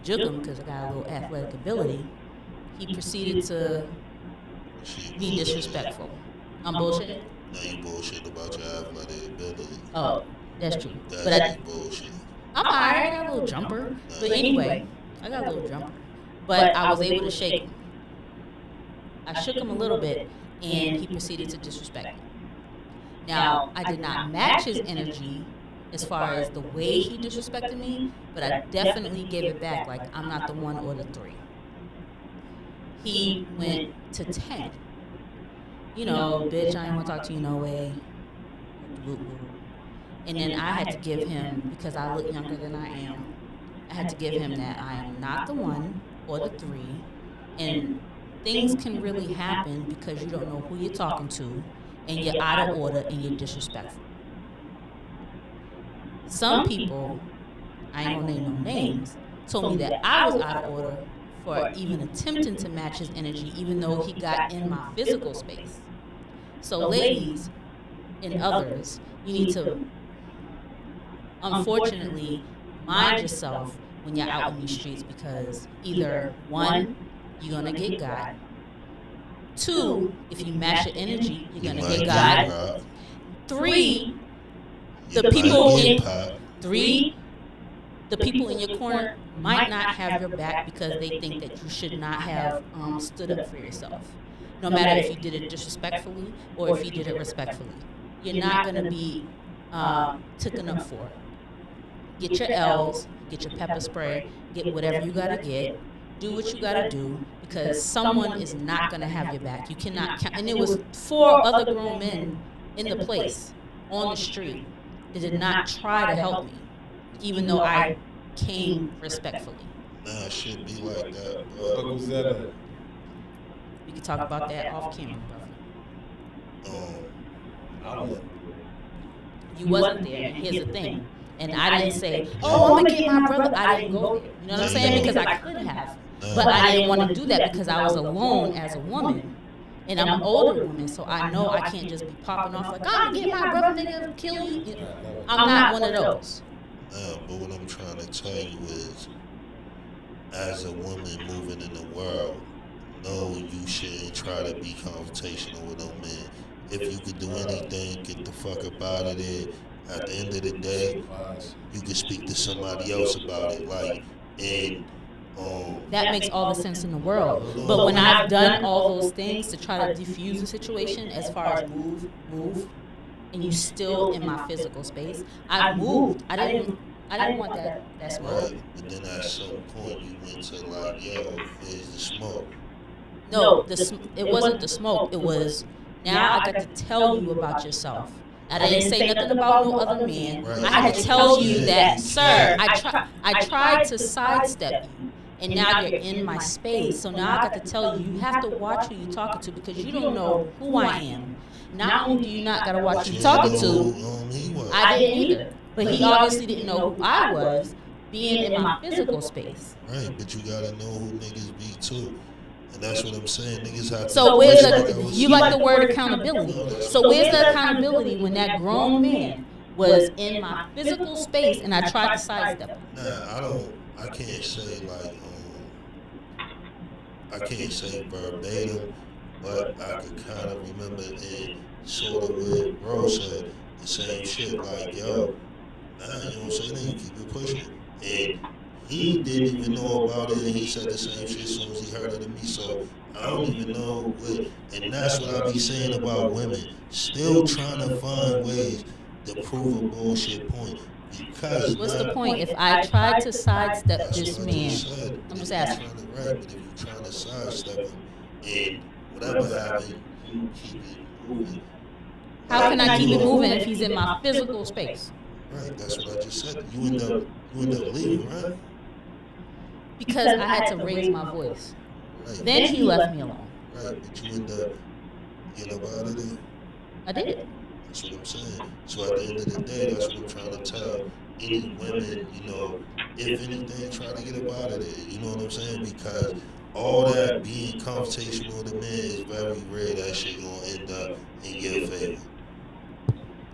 jug him because I got a little athletic ability, he proceeded to be disrespectful. I'm bullshitting? No, you bullshit about your athletic ability. Oh, that's true. That's bullshit. I'm alright, I got a little jumper. But anyway, I got a little jumper. But I was able to shake him. I shook him a little bit, and he proceeded to disrespect me. Now, I did not match his energy as far as the way he disrespected me, but I definitely gave it back, like I'm not the one or the three. He went to 10. Bitch, I ain't want to talk to you no way. And then I had to give him, because I look younger than I am, I had to give him that I am not the one or the three. And things can really happen because you don't know who you're talking to, and you're out of order and you're disrespectful. Some people, I ain't gonna name no names, told me that I was out of order for even attempting to match his energy, even though he got in my physical space. So ladies and others, you need to, unfortunately, mind yourself when you're out in these streets, because either one, you're gonna get got, 2, if you match your energy, you're You gonna might get get God. pop. 3, You the might people get in pop. 3, the people in your corner might not have your back because they think that you should not have stood up for yourself. No matter if you did it disrespectfully or if you did it respectfully, you're not gonna be taken up for. Get your L's, get your pepper spray, get whatever you gotta get. Do what you gotta do because someone is not gonna have your back. You cannot count. And it was 4 other grown men in the place on the street that did not try to help me, even though I came respectfully. Nah, it should be like that, Fuck was that at? We could talk about that off camera, brother. I wasn't You wasn't there, and here's the thing. And I didn't say, "Oh, I'm gonna get my brother." I didn't go there. You know what I'm saying? Because I could have, but I didn't want to do that because I was alone as a woman, and I'm an older woman, so I know I can't just be popping off like, "I'm gonna get my brother, nigga, kill you." I'm not one of those. Nah, but what I'm trying to tell you is, as a woman moving in the world, no, you shouldn't try to be confrontational with no man. If you could do anything, get the fuck up out of there. At the end of the day, you can speak to somebody else about it. Like, and That makes all the sense in the world. But when I've done all those things to try to defuse the situation, as far as move, and you still in my physical space, I've moved. I didn't want that smoke. right. But then at some point, you went to like, yo, here's the smoke. No, it wasn't the smoke. It was, now I got to tell you about yourself. I didn't say nothing about no other man. Right. I had to tell you that, sir, I tried to sidestep you, and now you're in my space. So now I got to tell you, you have to watch who you're talking to because you don't know who I am. Not only do you not got to watch who you're talking to, I didn't either. But he obviously didn't know who I was, being in my physical space. Right, but you gotta know who niggas be too. And that's what I'm saying. Niggas have to. So where's the, you like the word accountability. So where's the accountability when that grown man was in my physical space and I tried to sidestep him? Nah, I can't say like, I can't say verbatim, but I could kind of remember and sort of what bro said, the same shit. Like, yo, nah, you don't say that, you keep it pushing. And he didn't even know about it, and he said the same shit as soon as he heard it of me. So I don't even know what, and that's what I be saying about women, still trying to find ways to prove a bullshit point. Because what's the point if I tried to sidestep this man? Said, I'm just asking. Right, but if you're trying to sidestep him, and whatever happened, you keep it moving. How can I keep it moving if he's in my physical space? Right, that's what I just said. You end up leaving, right? Because I had to raise my voice. Right. Then he left me alone. Right, but you end up getting up out of there. I did. That's what I'm saying. So at the end of the day, that's what I'm trying to tell any women, you know, if anything, try to get up out of there. You know what I'm saying? Because all that being confrontational with a man is very rare. That shit gonna end up in your favor.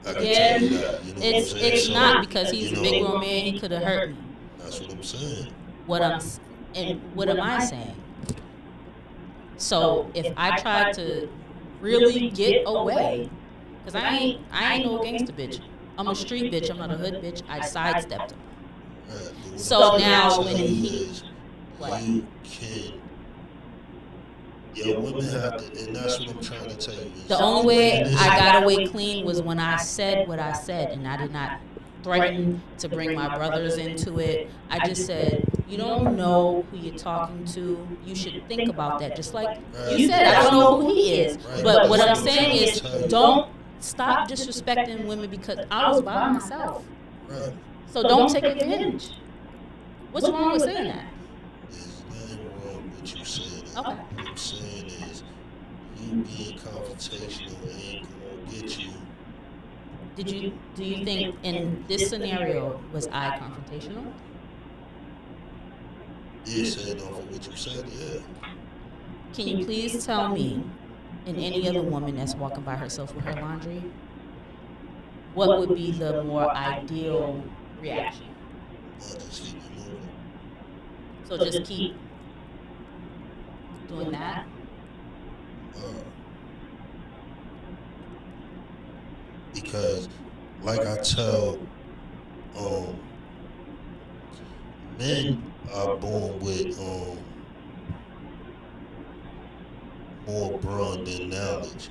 I can tell you that. You know it's so, not because he's a big grown man. He could have hurt me. That's what I'm saying. What am I saying? So if I tried to really get away, because I ain't no gangster bitch. I'm a street bitch. I'm not a hood bitch. I sidestepped him. Right, so now when he, what? You can. Yeah, women have to, and that's what I'm trying to tell you. The only way I got away clean was when I said what I said, and I did not threaten to bring my brothers into it. I just said, you don't know who you're talking to. You should think about that. Just like you said, I don't know who he is. But what I'm saying is, don't stop disrespecting women because I was by myself. So don't take advantage. What's wrong with saying that? There's nothing wrong with you saying that. Okay. What I'm saying is, you being confrontational ain't gonna get you. Do you think in this scenario was I confrontational? Yeah, saying off of what you said, yeah. Can you please tell me, and any other woman that's walking by herself with her laundry, what would be the more ideal reaction? Just keep it moving. So just keep doing that? Because, like I tell, men are born with more brawn than knowledge.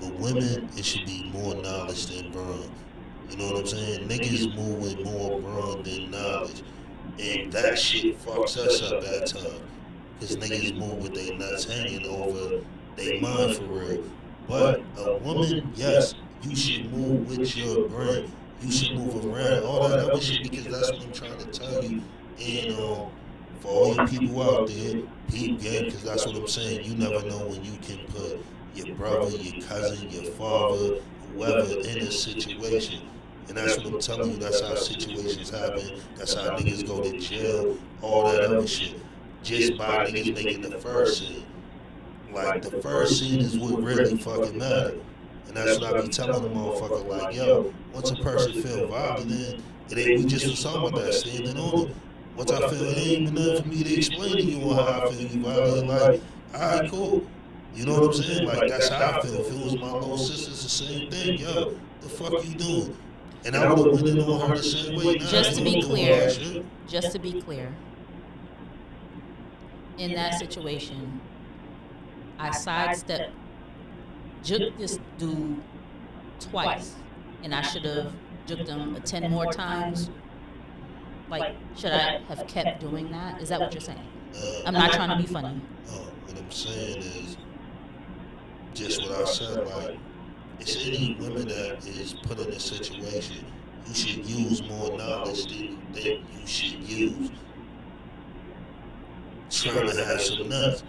With women, it should be more knowledge than brawn. You know what I'm saying? Niggas move with more brawn than knowledge. And that shit fucks us up at times. Because niggas move with their nuts hanging over they mind for real. But a woman, yes, you should move with your brain. You should move around all that other shit because that's what I'm trying to tell you. And for all you people out there, peep game, because that's what I'm saying. You never know when you can put your brother, your cousin, your father, whoever in a situation. And that's what I'm telling you. That's how situations happen. That's how niggas go to jail. All that other shit. Just by niggas making the first scene. Like, the first scene is what really fucking matter. And that's what I be telling the motherfucker, like, yo, once a person feel violent, then it ain't, we just was talking about that, standing on it. Once I feel, it ain't even nothing for me to explain to you on how I feel you violated, like, alright, cool. You know what I'm saying? Like, that's how I feel. If it was my little sister, it's the same thing. Yo, the fuck you doing? And I would have went in on her the same way. Nah, just to be clear, in that situation, I sidestepped, juked this dude twice, and I should have juked him 10 more times. Like, should I have kept doing that? Is that what you're saying? I'm not trying to be funny. No, what I'm saying is just what I said. Like, it's any women that is put in a situation, you should use more knowledge than you think you should use. Trying to have some nuts.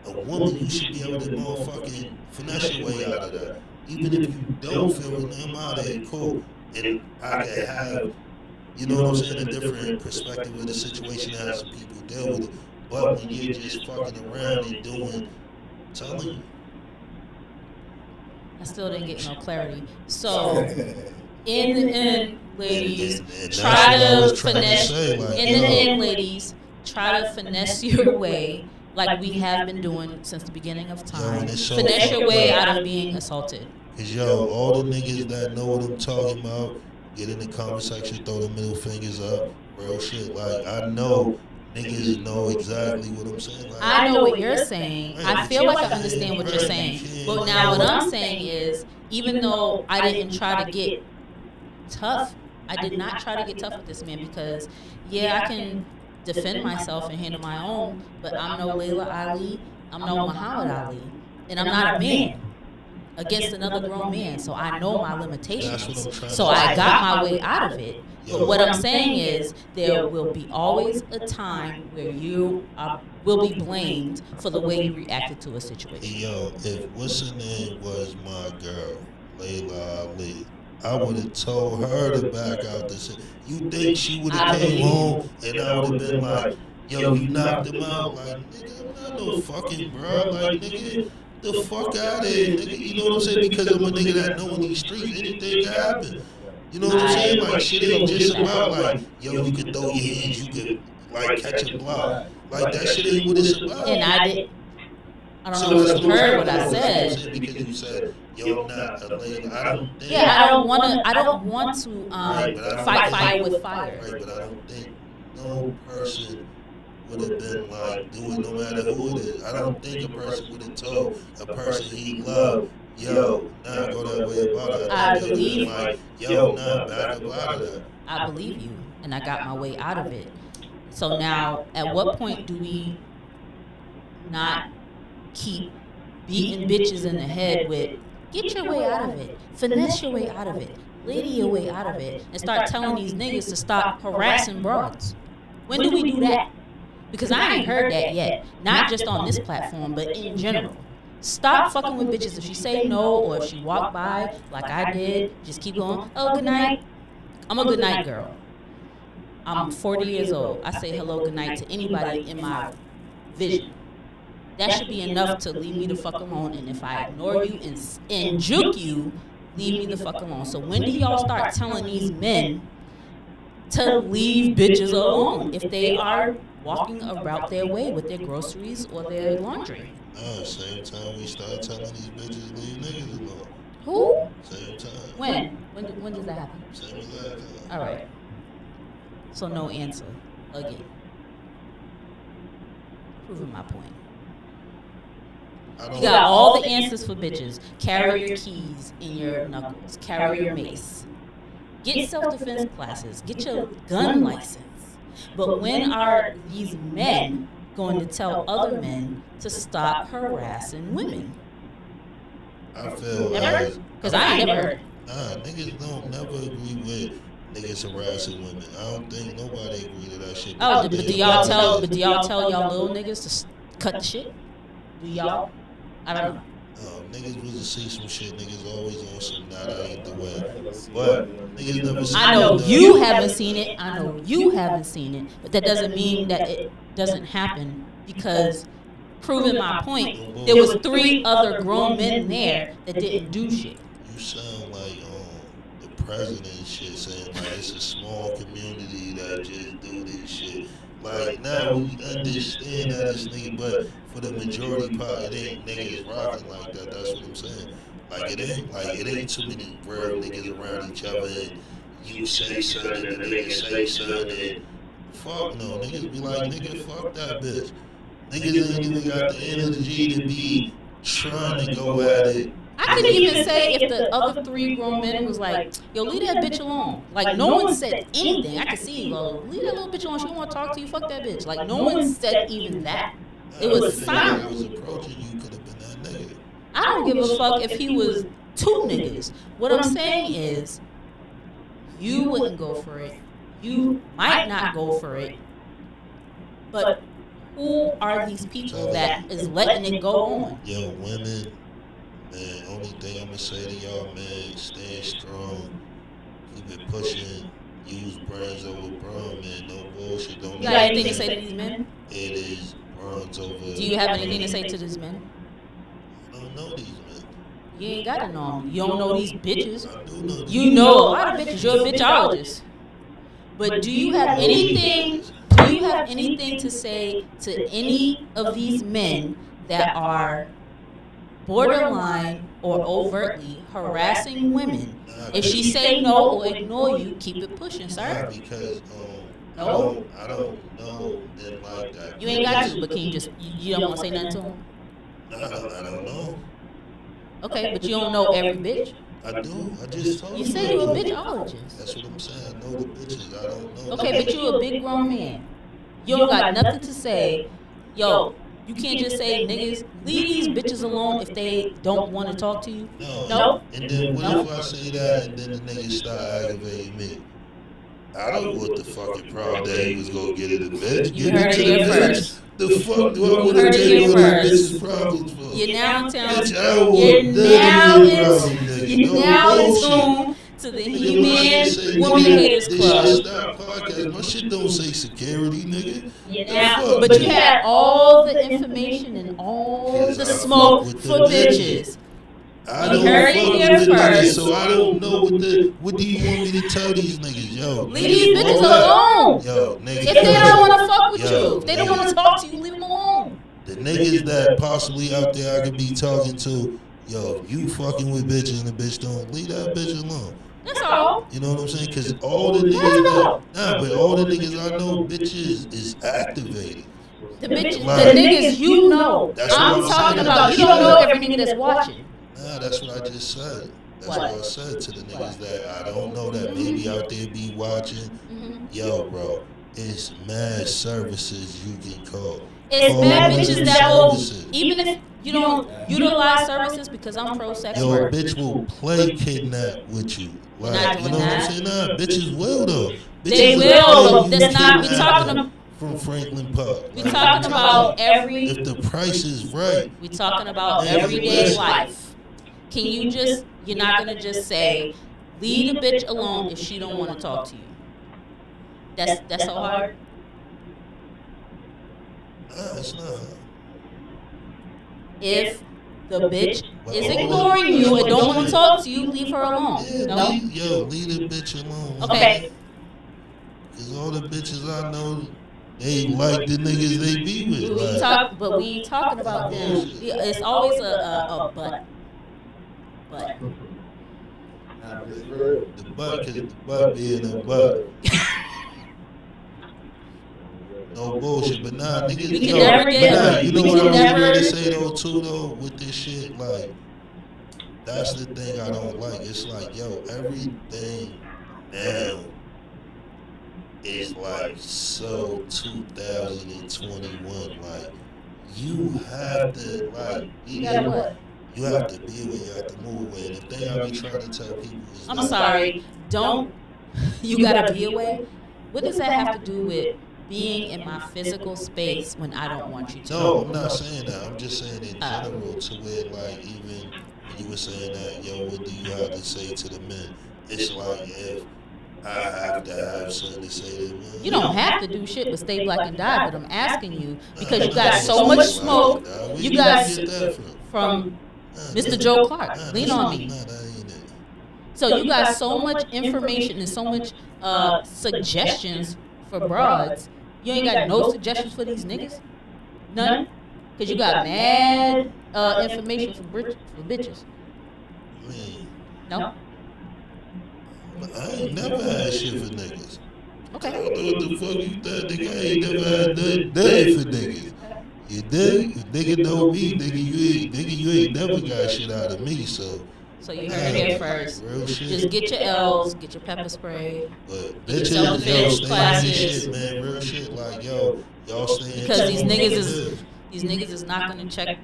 A woman, you should be able to motherfucking finesse your way out of that. Even if you don't feel it, I'm out of it, cool. And I can have, you know what I'm saying, a different perspective of the situation and how some people deal with it. But when you're just fucking around and doing, telling you. I still didn't get no clarity. So, in the end, ladies, try to finesse. In the end, ladies, try to finesse your way, like we have been doing since the beginning of time. Finesse your way out of being assaulted. Cause yo, all the niggas that know what I'm talking about, get in the comment section, throw the middle fingers up, real shit. Like, I know niggas know exactly what I'm saying. Like, I know what you're saying. I feel like I understand what you're saying. But now what I'm saying is, even though I didn't try to get tough, I did not try to get tough with this man because, yeah, I can defend myself and handle my own, but I'm no Layla Ali, I'm no Muhammad Ali, and I'm not a man against another grown man, so I know my limitations. So I got my way out of it. But what I'm saying is, there will be always a time where you will be blamed for the way you reacted to a situation. Yo, if what's her name was my girl, Layla Ali, I would have told her to back out this. You think she would have came home and I would have been like, yo, you knocked him out? Like, nigga, I'm not no fucking bro. Like, nigga, the fuck out of here, nigga. You know what I'm saying? Because I'm a nigga that know in these streets anything can happen. You know what I'm saying? Like, shit ain't just about like, yo, you can throw your hands, you can like catch a block. Like, that shit ain't what it's about. And I don't know if you heard what I said. Because you said, yo, not a lady. I don't think. Yeah, I don't want to fight fire with fire. Right, but I don't think no person would have been like, do it no matter who it is. I don't think a person would have told a person he loved, yo, nah, go that way about it. I believe, like, yo, nah, back up out of that. I believe you, and I got my way out of it. So now, at what point do we not keep beating bitches in the head with, get your way out of it, finesse your way out of it, lady your way out of it, and start telling these niggas to stop harassing broads? When do we do that? Because I ain't heard that yet. Not just on this platform, but in general. Stop fucking with bitches. If she say no, or if she walk by like I did, just keep going, oh, good night. I'm a good night girl. I'm 40 years old. I say hello, good night to anybody in my vision. That should be enough to leave me the fuck alone. And if I ignore you and juke you, leave me the fuck alone. So when do y'all start telling these men to leave bitches alone if they are walking about their way with their groceries or their laundry. Same time we start telling these bitches leave niggas alone. Who? Same time. When does that happen? Same as last time. All right. So no answer again. Proving my point. You got all the answers for bitches. Carry your keys in your knuckles. Carry your mace. Get self-defense classes. Get your gun license. But when are these men going to tell other men to stop harassing women? I feel never? Because I ain't never heard. Nah, niggas don't never agree with niggas harassing women. I don't think nobody agree to that shit. Oh, but do y'all tell y'all little niggas to cut the shit? Do y'all? I don't know. Niggas was to see some shit. Niggas always on some nah, that ain't the way. But niggas never seen it. I know you haven't seen it. I know you haven't seen it. But that doesn't mean that it doesn't happen, because proving my point, there was 3 other grown men there that didn't do shit. You sound like the president and shit, saying like it's a small community that just do this shit. Like now we understand that this nigga, but for the majority part, it ain't niggas rocking like that. That's what I'm saying. Like it ain't too many real niggas around each other. And you say something and the nigga say something. And fuck no, niggas be like, nigga, fuck that bitch. Niggas ain't even got the energy to be trying to go at it. I could even say if the other 3 grown men was like, yo, leave that bitch alone. Like, no one said anything. I could see, well, leave that little bitch alone. She don't want to talk to you. Fuck that bitch. Like, no one said even that. It was silent. I was approaching you, could have been that nigga. I don't give a fuck if he was 2 niggas. What I'm saying is, you wouldn't go for it. You might not go for it. But who are these people that is letting it go on? Yo, women, man, only thing I'm going to say to y'all, man, stay strong. Keep it pushing. Use brains over brawn, man. No bullshit. Don't. You got anything to say to these men? It is bronze over. Do you have anything to say to these men? I don't know these men. You ain't got to know them. You don't know these bitches. I do know these. You know a lot of bitches. You're a bitchologist. But do you have anything? Do you have anything to say to any of these men that are borderline or overtly harassing women? If she say no or ignore you, keep it pushing, sir. Nah, because no, I don't know them like that. You ain't got to, but can you just you don't want to say nothing to them? Nah, I don't know. Okay, but you don't know every bitch. I do. I just told you. You say you're a bitchologist. That's what I'm saying. I know the bitches. I don't know. Okay, but you're a big grown man. You don't got nothing to say. Yo, you can't just say, niggas, leave these bitches alone if they don't want to talk to you. No. And then what if I say that and then the niggas start aggravating me? I don't want the fucking problem that he was gonna get it a bitch. You heard it here first. The fuck do I want to take one of bitches' problems for? You're now telling bitch, I don't want none of your problems, you're now in tune to the He-Man Woman Haters Club. This shit stop podcast. My shit don't say security, nigga. But you had all the information and all the smoke for bitches. I don't fuck with niggas, so I don't know what do you want me to tell these niggas, yo? Leave these bitches alone. Yo, niggas. If they don't want to fuck with you, if they don't want to talk to you, leave them alone. The niggas that possibly out there I could be talking to, yo, you fucking with bitches and the bitch don't, leave that bitch alone. That's all. You know what I'm saying? Because all the niggas but all the niggas I know, bitches is activated. The niggas you know. I'm talking about. You don't know every nigga that's watching. Nah, that's what I just said. That's what I said to the niggas that I don't know that maybe out there be watching. Yo, bro, it's mad services you can call. It's mad bitches that will, even if you don't utilize services, because I'm pro-sex work. Yo, bitch will play kidnap with you. Like, you know what I'm saying? Nah, bitches will though. They will. That's not. We talking from Franklin Park. We talking about every. If the price is right. We talking about everyday life. Can you just? You're not gonna just say, leave a bitch alone if she don't want to talk to you. That's so hard. Nah, it's not. If the bitch is ignoring you and don't want to talk to you, leave her alone. Yeah, no? Leave the bitch alone. Okay. Because all the bitches I know, they like the niggas they be with. Like, But we ain't talking about them. It's always a but. Nah, but it's real. The butt, cause the butt being a butt. No bullshit, but nah, niggas. We can never get. But nah, you know what I really never. gotta say though, too though, with this shit, like, that's the thing I don't like. It's like, yo, everything now is like so 2021. Like, you have to like be What? you have to be aware, you have to move away. And the thing I be trying to tell people is, I'm sorry. Don't. You gotta be away. What does that have to do with being in my physical space when I don't want you to? No, I'm not saying that. I'm just saying in general, to where, like, even when you were saying that, yo, what do you have to say to the men? It's like, if I have to have something to say to them. You don't have to do shit but stay black and die, but I'm asking you because you got so much smoke. You got from Mr. Joe Clark. Lean on me. So you got so much information and so much suggestions for broads. You ain't got no suggestions for these niggas? None? Because you got mad information for bitches. No? I ain't never had shit for niggas. Okay. I don't know what the fuck you thought, nigga. I ain't never had nothing for niggas. You dig? Nigga know me, nigga, you ain't never got shit out of me, so. So you heard it here first. Real shit. Just get your L's, get your pepper spray. But bitches, yo, stay in this shit, man. Real shit, like, yo, y'all stay in. Because these niggas is not gonna check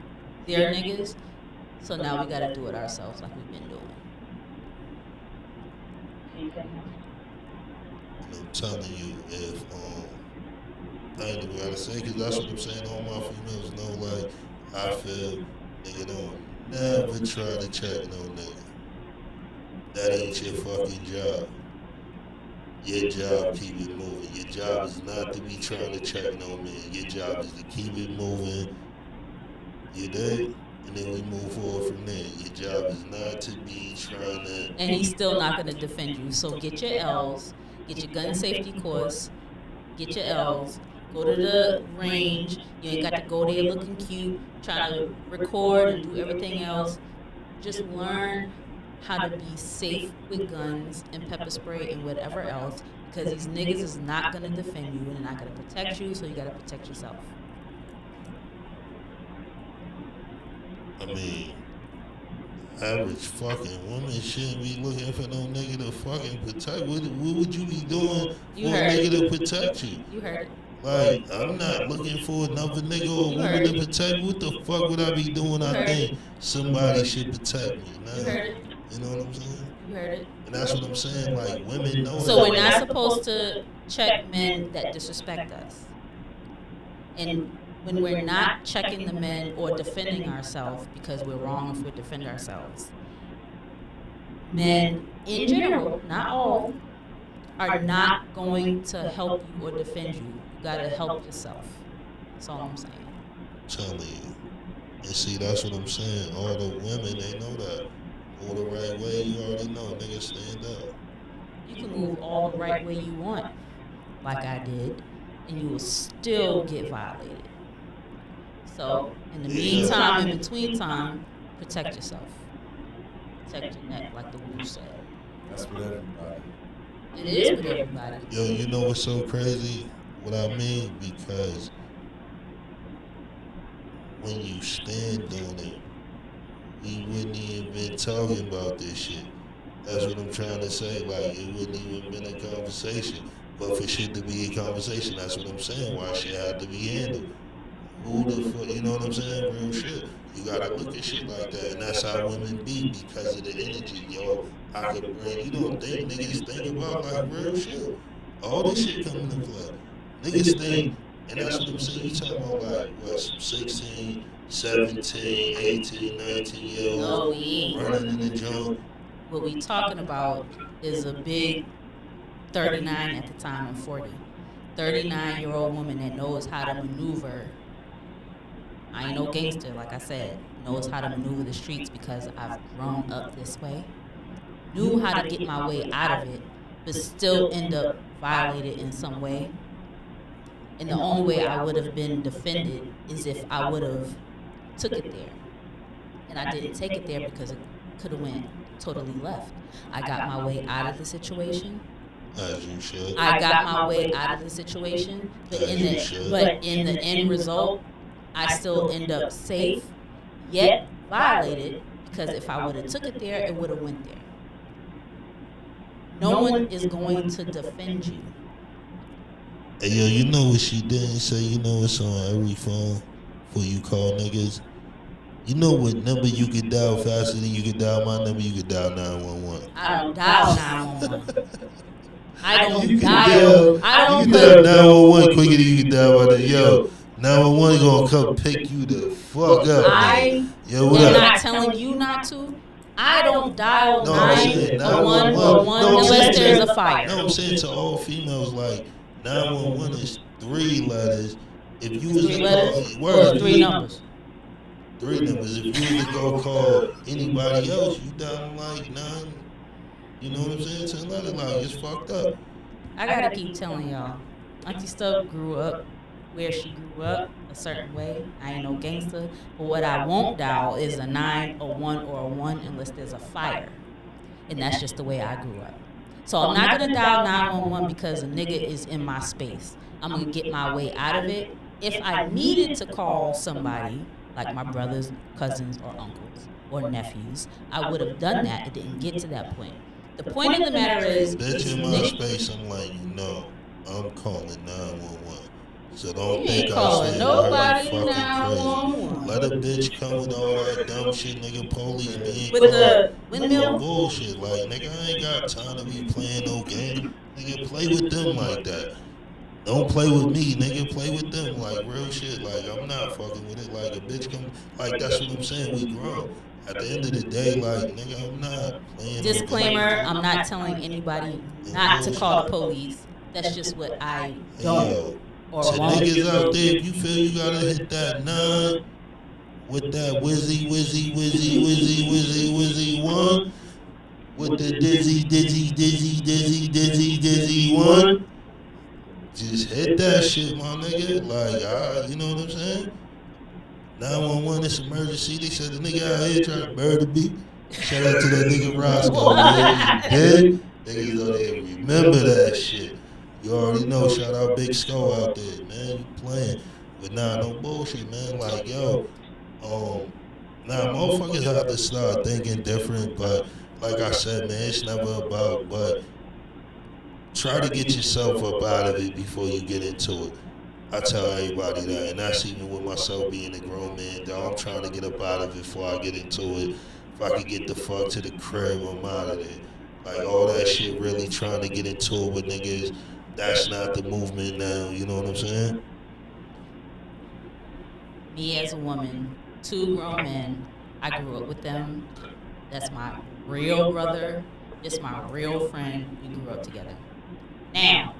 their niggas. So now we gotta do it ourselves, like we've been doing. I'm telling you, if I ain't even gotta say, cause that's what I'm saying. All my females know, like, I feel nigga don't never try to check no nigga. That ain't your fucking job. Your job, keep it moving. Your job is not to be trying to check no man. Your job is to keep it moving. You dig? And then we move forward from there. Your job is not to be trying to. And he's still not gonna defend you. So get your L's, get your gun safety course, get your L's. Go to the range. You ain't got to go there looking cute, trying to record and do everything else. Just learn how to be safe with guns and pepper spray and whatever else, because these niggas is not gonna defend you and they're not gonna protect you, so you gotta protect yourself. I mean, average fucking woman shouldn't be looking for no nigga to fucking protect. What would you be doing for a nigga to protect you? You heard it. Like, I'm not looking for another nigga or woman to protect me. What the fuck would I be doing? I think somebody should protect me. Nah, you know what I'm saying? You heard it. And that's what I'm saying. Like, women know. So we're not supposed to check men that disrespect us. And when we're not checking the men or defending ourselves, because we're wrong if we defend ourselves, men in general, not all, are not going to help you or defend you. You gotta help yourself. That's all I'm saying. Telling you. And see, that's what I'm saying. All the women, they know that. Move the right way, you already know. Niggas stand up. You can move all the right way you want, like I did, and you will still get violated. So, in the meantime, in between time, protect yourself. Protect your neck, like the Wu said. That's with everybody. It is with everybody. Yo, you know what's so crazy? What I mean? Because when you stand on it, we wouldn't even been talking about this shit. That's what I'm trying to say. Like, it wouldn't even been a conversation. But for shit to be a conversation, that's what I'm saying. Why shit had to be handled. Who the fuck, you know what I'm saying? Real shit. You gotta look at shit like that. And that's how women be, because of the energy. Yo, I could bring, you don't think niggas think about, like, real shit. All this shit come into play. Niggas think, and that's what I'm saying. You talking about, like, what, some 16, 17, 18, 19-year-olds running in the joint. What we talking about is a big 39 at the time and 40. 39-year-old woman that knows how to maneuver. I ain't no gangster, like I said. Knows how to maneuver the streets because I've grown up this way. Knew how to get my way out of it, but still end up violated in some way. And the only way I would have been defended is if I would have took it there. And I didn't take it there because it could have went totally left. I got my way out of the situation. As you should. I got my way out of the situation, but As you should. in the end result, I still end up safe, yet violated, because if I would have took it there, it would have went there. No one is going to defend you. Hey, yo, you know what she didn't say? You know it's on every phone before you call niggas? You know what number you could dial faster than you could dial my number? You could dial 911. I don't dial 911. I don't You can dial. I You don't can put. dial 911 quicker than you can dial my number. Yo, 911 gonna come pick you the fuck up, nigga. Yo, what am up? not telling you not to. I don't dial No, I'm saying 911 or 1 No, I'm saying unless there's to- a fire. No, I'm saying to all females, like 911 is 3 letters. If you was 3 to letters call, or 3 numbers. 3 numbers. If you was to go call anybody else, you down like 9. You know what I'm saying? 10 letters, like it's fucked up. I gotta keep telling y'all. Auntie Stubb grew up where she grew up a certain way. I ain't no gangster. But what I won't dial is a 9, a 1, or a 1 unless there's a fire. And that's just the way I grew up. So I'm not gonna dial 911 because a nigga is in my space. I'm gonna get my way out of it. If I needed to call somebody, like my brothers, cousins, or uncles, or nephews, I would have done that. It didn't get to that point. The point of the matter is, Bitch in my space, I'm like, I'm calling 911. So don't you think ain't I calling say nobody fucking crazy. 911. Let a bitch come with all that dumb shit, nigga. Police being With called. the No windmill. bullshit. Like, nigga, I ain't got time to be playing no game. Nigga, play with them like that. Don't play with me, nigga. Play with them, like real shit. Like I'm not fucking with it. Like a bitch come, like that's what I'm saying. We grown. At the end of the day, like nigga, I'm not playing. Disclaimer: I'm not telling anybody not to call the police. That's just what I don't or to won't. niggas out there, if you feel you gotta hit that 9 with that wizzy 1, with the dizzy 1. Just hit that shit, my nigga. Like, you know what I'm saying? 911, it's emergency. They said the nigga out here trying to murder me. Shout out to that nigga Roscoe, man. You dig? Niggas out there remember that shit. You already know. Shout out Big Skull out there, man. You playing. But nah, no bullshit, man. Like, yo, motherfuckers have to start thinking different. But like I said, man, it's never about, but try to get yourself up out of it before you get into it. I tell everybody that, and that's even with myself being a grown man, dog. I'm trying to get up out of it before I get into it. If I could get the fuck to the crib, I'm out of there. Like, all that shit really trying to get into it with niggas, that's not the movement now, you know what I'm saying? Me as a woman, 2 grown men, I grew up with them. That's my real brother. It's my real friend. We grew up together. Now,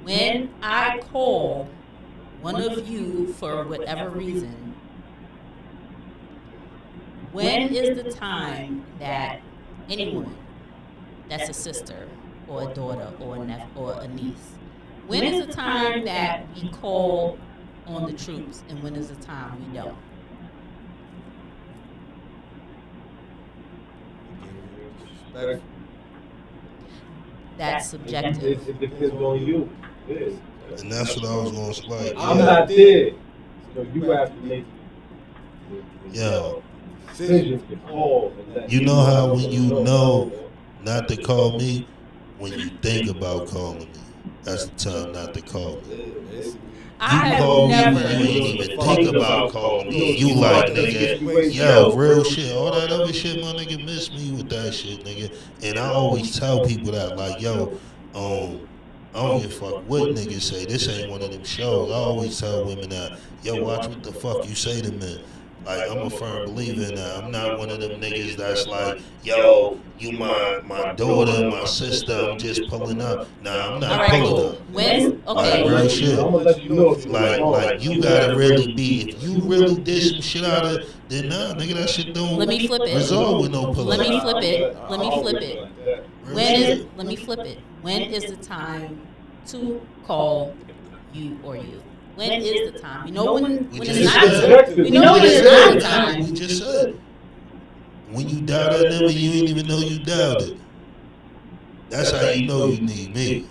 when I call one of you for whatever reason, when is the time that any woman that's a sister or a daughter or a niece, when is the time that we call on the troops and when is the time we don't? That's subjective. It depends on you. It is. And that's what I was going to say. Like, I'm not there. So you have to make decisions to call. You know how when you know not to call me, when you think about calling me, that's the time not to call me. You call me when you ain't even think about calling me. You like, nigga, yo, real shit. All that other shit, my nigga, miss me with that shit, nigga. And I always tell people that, like, yo, I don't give a fuck what niggas say. This ain't one of them shows. I always tell women that, yo, watch what the fuck you say to men. Like, I'm a firm believer in that. I'm not one of them niggas that's like, yo, you my daughter, my sister, I'm just pulling up. Nah, I'm not pulling up. Like, real shit. I'm gonna let you know. Like, you gotta really be, if you really did some shit out of it, then nah, nigga, that shit don't Let me flip it. resolve with no pull up. Let me flip it. Let me flip it. When is the time to call you or you? When is the time? We know when We it's just not. said. We know when just it's not a said. time. We just said. When you dial that number, you ain't even know you dialed it. That's how you know you need me.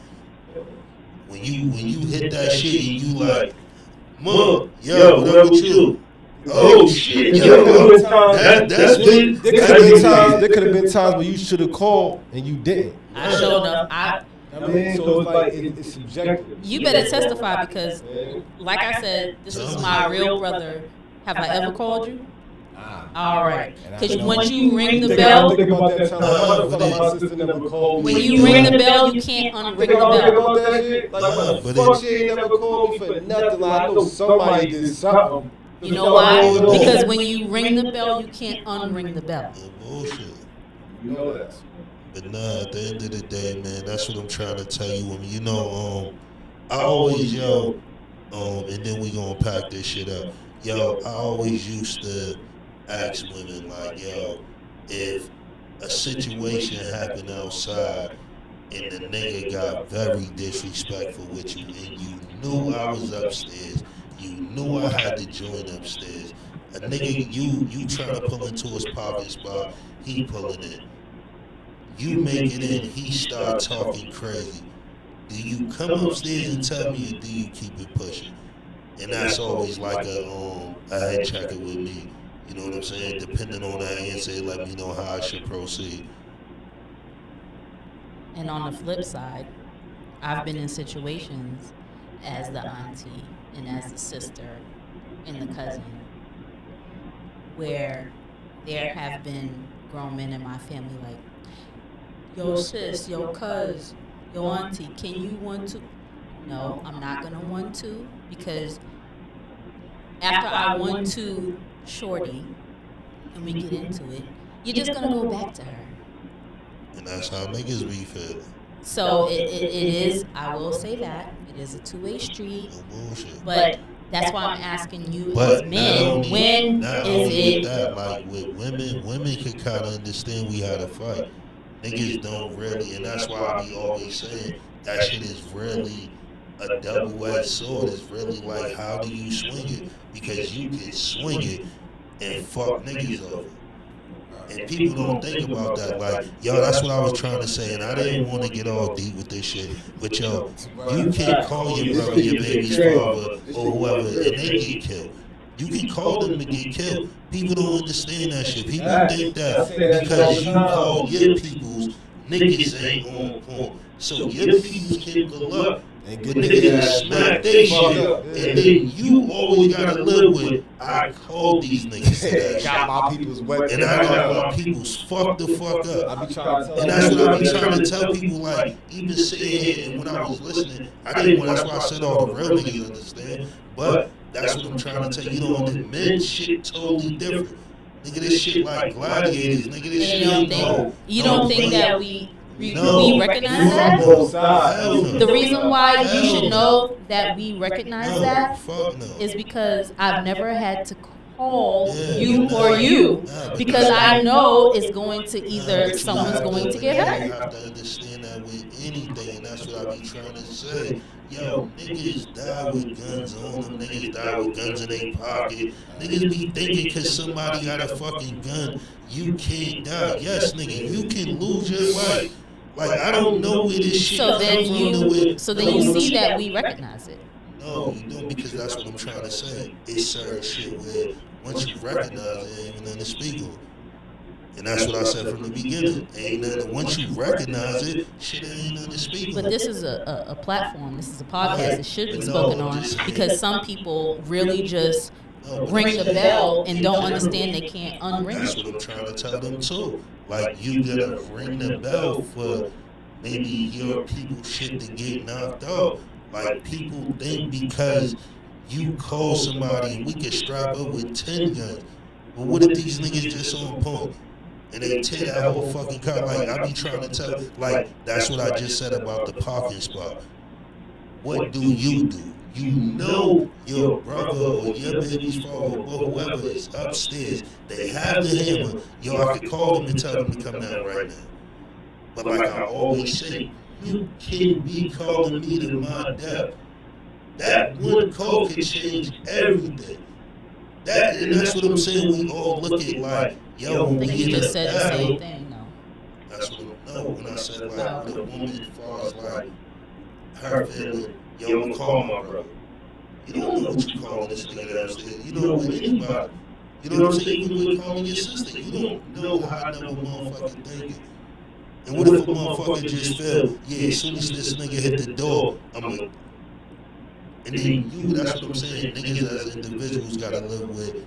When you hit that shit and you like, Mom, yo, what up with you? Oh shit, yo, that's what. There That could have been nigga times. did. There could have been times where you should have called and you didn't. I sure enough. I mean, so it's like it's subjective. You better testify because, like I said, this is my real brother. Have I ever called you? All right. Because once you ring the bell, Think about that time. Why the but fuck my sister never called me? when you ring the bell, you can't unring Think the about bell. that shit. Like, why the but fuck she ain't never called me for nothing? Like, I know somebody did something. You know why? Because when you ring the bell, you can't unring the bell. Bullshit. You know that. But nah, at the end of the day, man, that's what I'm trying to tell you. Women, I always and then we gonna pack this shit up. Yo, I always used to ask women like, yo, if a situation happened outside and the nigga got very disrespectful with you and you knew I was upstairs, you knew I had to join upstairs. A nigga, you trying to pull into his parking spot, he pulling in. You make it in, he start talking crazy. Do you come upstairs and tell me, or do you keep it pushing? And that's always like a head checker with me. You know what I'm saying? Depending on that answer, it let me know how I should proceed. And on the flip side, I've been in situations as the auntie and as the sister and the cousin where there have been grown men in my family like, yo sis, yo cuz, yo auntie, can you want to? No, I'm not gonna want to because after I want to shorty and we get into it, you're just gonna go back to her. And that's how niggas be feeling. So it is, I will say that, it is a two-way street. No bullshit. But that's why I'm asking you But as men, when not is only with it? that, like with women can kind of understand we had a fight. Niggas don't really, and that's why I be always saying that shit is really a double-edged sword. It's really like, how do you swing it? Because you can swing it and fuck niggas over. And people don't think about that. Like, yo, that's what I was trying to say. And I didn't want to get all deep with this shit. But yo, you can call your brother your baby's father or whoever and they get killed. You can call them to get killed. People don't understand that shit. People think that because you call your peoples, niggas ain't on point. So your peoples can pull up with niggas and smack they shit. And then you always gotta live with, I called these niggas to that shit. Got my people's wet. And I got my people's fucked the fuck up. I be trying to tell And that's what I be trying to tell people, like, even sitting here and when I was listening, I didn't want, that's why I said all the real niggas understand. But that's what I'm trying to tell you. You know, the men shit totally different. Nigga, this shit like gladiators. Nigga, this shit ain't no. You don't think that we No. recognize that? Hell no. The reason why you Hell should no. know that we recognize No, that fuck no. is because I've never had to call Yeah, you nah, or you nah, but because that- I know it's going to Nah, either but you someone's have going to but get you hurt. have to understand that with anything, and that's what I be trying to say. Yo, niggas die with guns on them. Niggas die with guns in their pocket. Niggas be thinking because somebody got a fucking gun, you can't die. Yes, nigga, you can lose your life. Like, I don't know where this shit So come then from. you see that we recognize it. No, you don't, because that's what I'm trying to say. It's certain shit where once you recognize it, ain't even nothing to speak on. And that's what I said from the beginning. Ain't nothing. Once you recognize it, shit ain't nothing to speak on. But this is a platform. This is a podcast. Right. It should be But no, spoken I'm on just saying. because some people really just No, but ring I'm the saying bell and in don't general, understand they can't unring That's it. what I'm trying to tell them too. Like, you gotta ring the bell for maybe your people shit to get knocked out. Like, people think because you call somebody and we can strap up with 10 guns. But what if these niggas just on point? And they tear that whole fucking car. Like, I be trying to tell, like, that's what I just said about the parking spot. What do? You know your brother or your baby's father or whoever is upstairs. They have the hammer. Yo, I could call them and tell them to come down right now. But like I always say, you can be calling me to my death. That one call could change everything. And that's what I'm saying. We all look at like, yo, I when think we you in a just said the same battle. thing, though. That's what I'm. No, when I said like Oh, with a okay. woman, as far as like her feeling, yo, I'ma call my brother. You don't know what you calling this nigga downstairs. You know, with anybody. You know what I'm saying? Even with calling your sister, you don't know how I know what motherfucker thinking. And what if a motherfucker just feel, yeah, as soon as this nigga hit the door, I'm a. And then you, that's what I'm saying. Niggas as individuals gotta live with.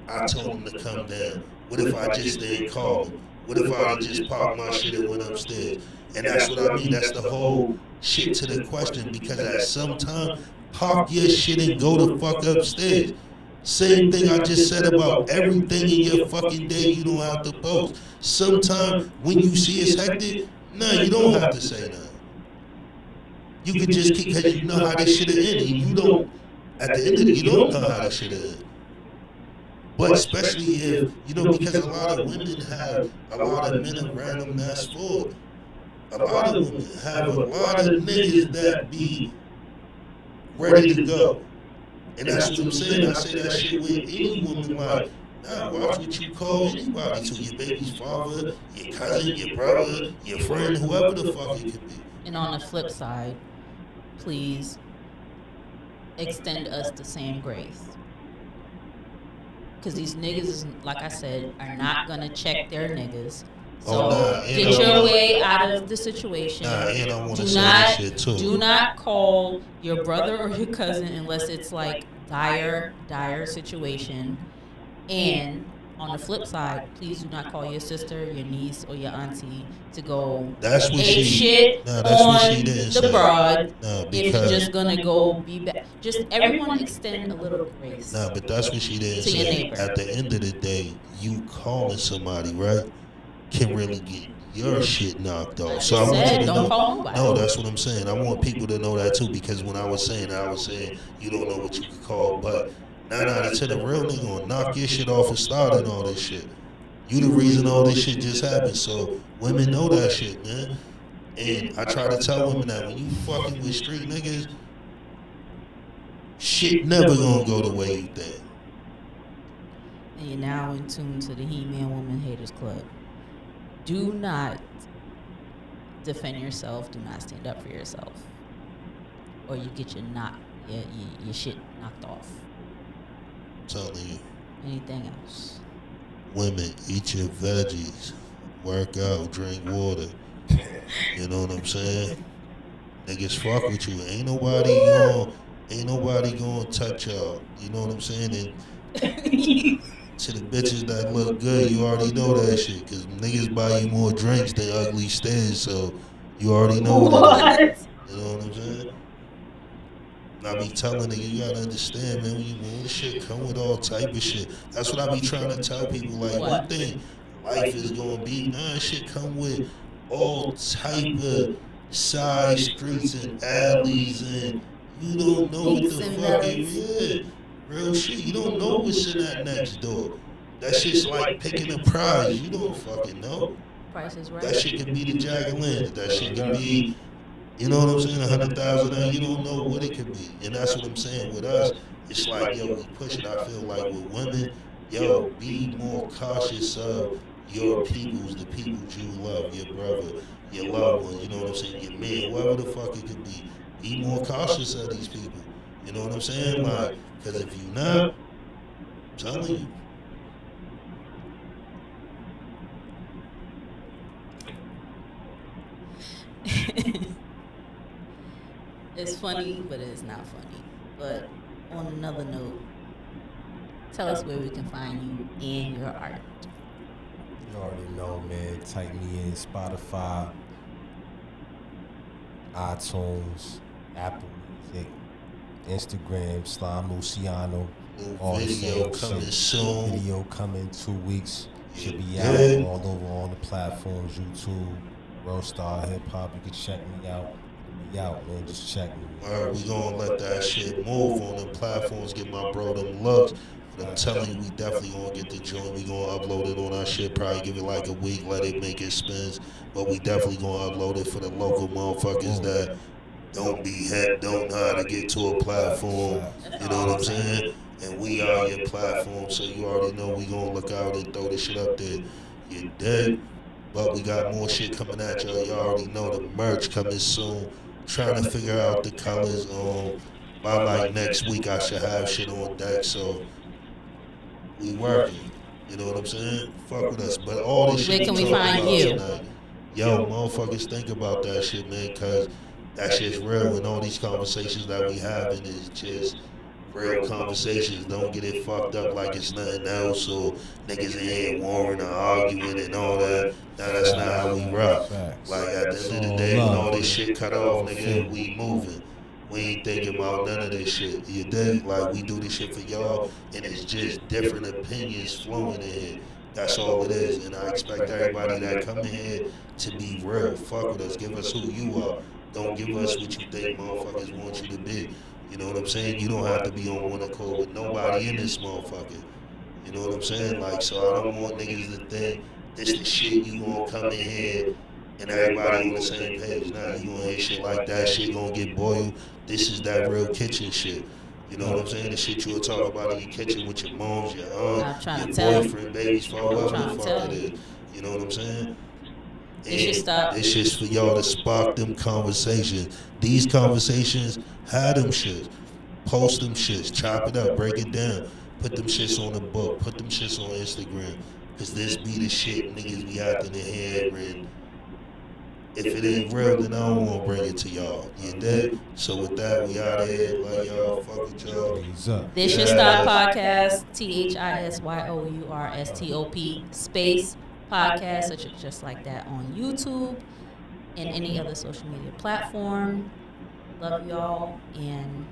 I told him to come down. What if I just didn't call him? What if I'd have just popped my shit and went upstairs? And that's what I mean. That's the whole shit to the question because at some time, park your shit and go the fuck upstairs. Same thing I just said about everything in your fucking day you don't have to post. Sometime when you see it's hectic, nah, you don't have to say nothing. You could just keep because you know how this shit end, and you don't. At the end of it, you don't know how this shit end. But especially if, you know, because a lot of women have a lot of men around them that's for it. A lot of women have a lot of niggas that be ready to go. And that's what I'm saying. I say that shit with any woman like, nah, watch what you call anybody to. Your baby's father, your cousin, your brother, your friend, whoever the fuck it could be. And on the flip side, please extend us the same grace. Because these niggas, is, like I said, are not going to check their niggas. So get your way out of the situation. Nah, and I want to Do say not this shit too. do not call your brother or your cousin unless it's like dire situation. And on the flip side, please do not call your sister, your niece, or your auntie to go That's what ape she. shit Nah, that's on what she didn't the say. broad. Nah, If you're because just gonna go be back, just everyone extend a little grace. nah, but that's what she didn't To your say. neighbor. At the end of the day, you calling somebody, right, can really get your shit knocked I off. just So I want you said, to don't know. call nobody. No, that's what I'm saying. I want people to know that too, because when I was saying you don't know what you could call, but 9 out of 10, a real nigga gonna knock your shit off and start and all this shit. You the reason all this shit just happened. So women know that shit, man. And I try to tell women that when you fucking with street niggas, shit never gonna go the way you think. And you're now in tune to the He-Man Woman Haters Club. Do not defend yourself. Do not stand up for yourself, or you get your shit knocked off. I'm telling you. Anything else? Women, eat your veggies, work out, drink water. You know what I'm saying? Niggas fuck with you. Ain't nobody gonna touch y'all. You know what I'm saying? And to the bitches that look good, you already know that shit. Cause niggas buy you more drinks than ugly stares, so you already know what it is. You know what I'm saying? And I be telling niggas, you gotta understand, man, when this shit come with all type of shit. That's what I be trying to tell people. Like, one thing, life is gonna be, shit come with all type of side streets and alleys, and you don't know what the fuck it is. Real shit. You don't know what's in that next door. That shit's like picking a prize. You don't fucking know. Price is right. That shit could be the Jack of Lanterns. That shit could be, you know what I'm saying, 100,000. You don't know what it could be. And that's what I'm saying with us. It's like, yo, we push it. I feel like with women, yo, be more cautious of your peoples, the peoples you love, your brother, your loved ones, you know what I'm saying, your man, whoever the fuck it could be. Be more cautious of these people. You know what I'm saying? Like, because if you not, I'm telling you. It's funny, but it's not funny. But on another note, tell us where we can find you and your art. You already know, man. Type me in Spotify, iTunes, Apple Music, Instagram, Slime Luciano. All the Video same coming shit. soon. Video coming 2 weeks. Should be out Yeah. all over all the platforms. YouTube, Roadstar Hip Hop. You can check me out. Be out, man. Just check me. Alright, we gonna let that shit move on them platforms, get my bro them looks. But I'm telling you, we definitely gonna get the joint. We gonna upload it on our shit, probably give it like a week, let it make it spins. But we definitely gonna upload it for the local motherfuckers that don't know how to get to a platform. Facts. That's You know all what I'm I'm saying? saying. And we are your platform, so you already know we gonna look out and throw this shit up there. You dig? But we got more shit coming at y'all. Y'all already know the merch coming soon. Trying to figure out the colors. By like next week, I should have shit on deck. So we working. You know what I'm saying? Fuck with us. But all this shit Where we can we talked find about you? tonight, yo, motherfuckers, think about that shit, man, because that shit's real. And all these conversations that we having is just real conversations. Don't get it fucked up like it's nothing else or niggas in here warring or arguing and all that. Nah, that's not how we rock. Facts. Like at the end It's of the all day, when love, all this man. shit cut off, nigga, we moving. We ain't thinking about none of this shit. You dig? Like we do this shit for y'all, and it's just different opinions flowing in here. That's all it is. And I expect everybody that come in here to be real. Fuck with us. Give us who you are. Don't give us what you think motherfuckers want you to be. You know what I'm saying? You don't have to be on one accord with nobody in this motherfucker. You know what I'm saying? Like, so I don't want niggas to think this the shit you gonna come in here and everybody on the same page. Nah, you gonna hear shit like that. Shit gonna get boiled. This is that real kitchen shit. You know what I'm saying? The shit you'll talk about in your kitchen with your moms, your aunt, I'm trying your to tell. boyfriend, babies, for I'm whoever the trying to fuck tell it you. is. You know what I'm saying? This should And stop. this shit's for y'all to spark them conversations. These conversations, had them shits. Post them shits, chop it up, break it down. Put them shits on the book, put them shits on Instagram. Cause this be the shit niggas be out in the head and if it ain't real, then I don't want to bring it to y'all. You dig? So with that, we out of here. Love y'all. Fuck with y'all. Ease up. This should stop podcast. THISYOURSTOP space podcast, such as just like that on YouTube and any other social media platform. Love you all and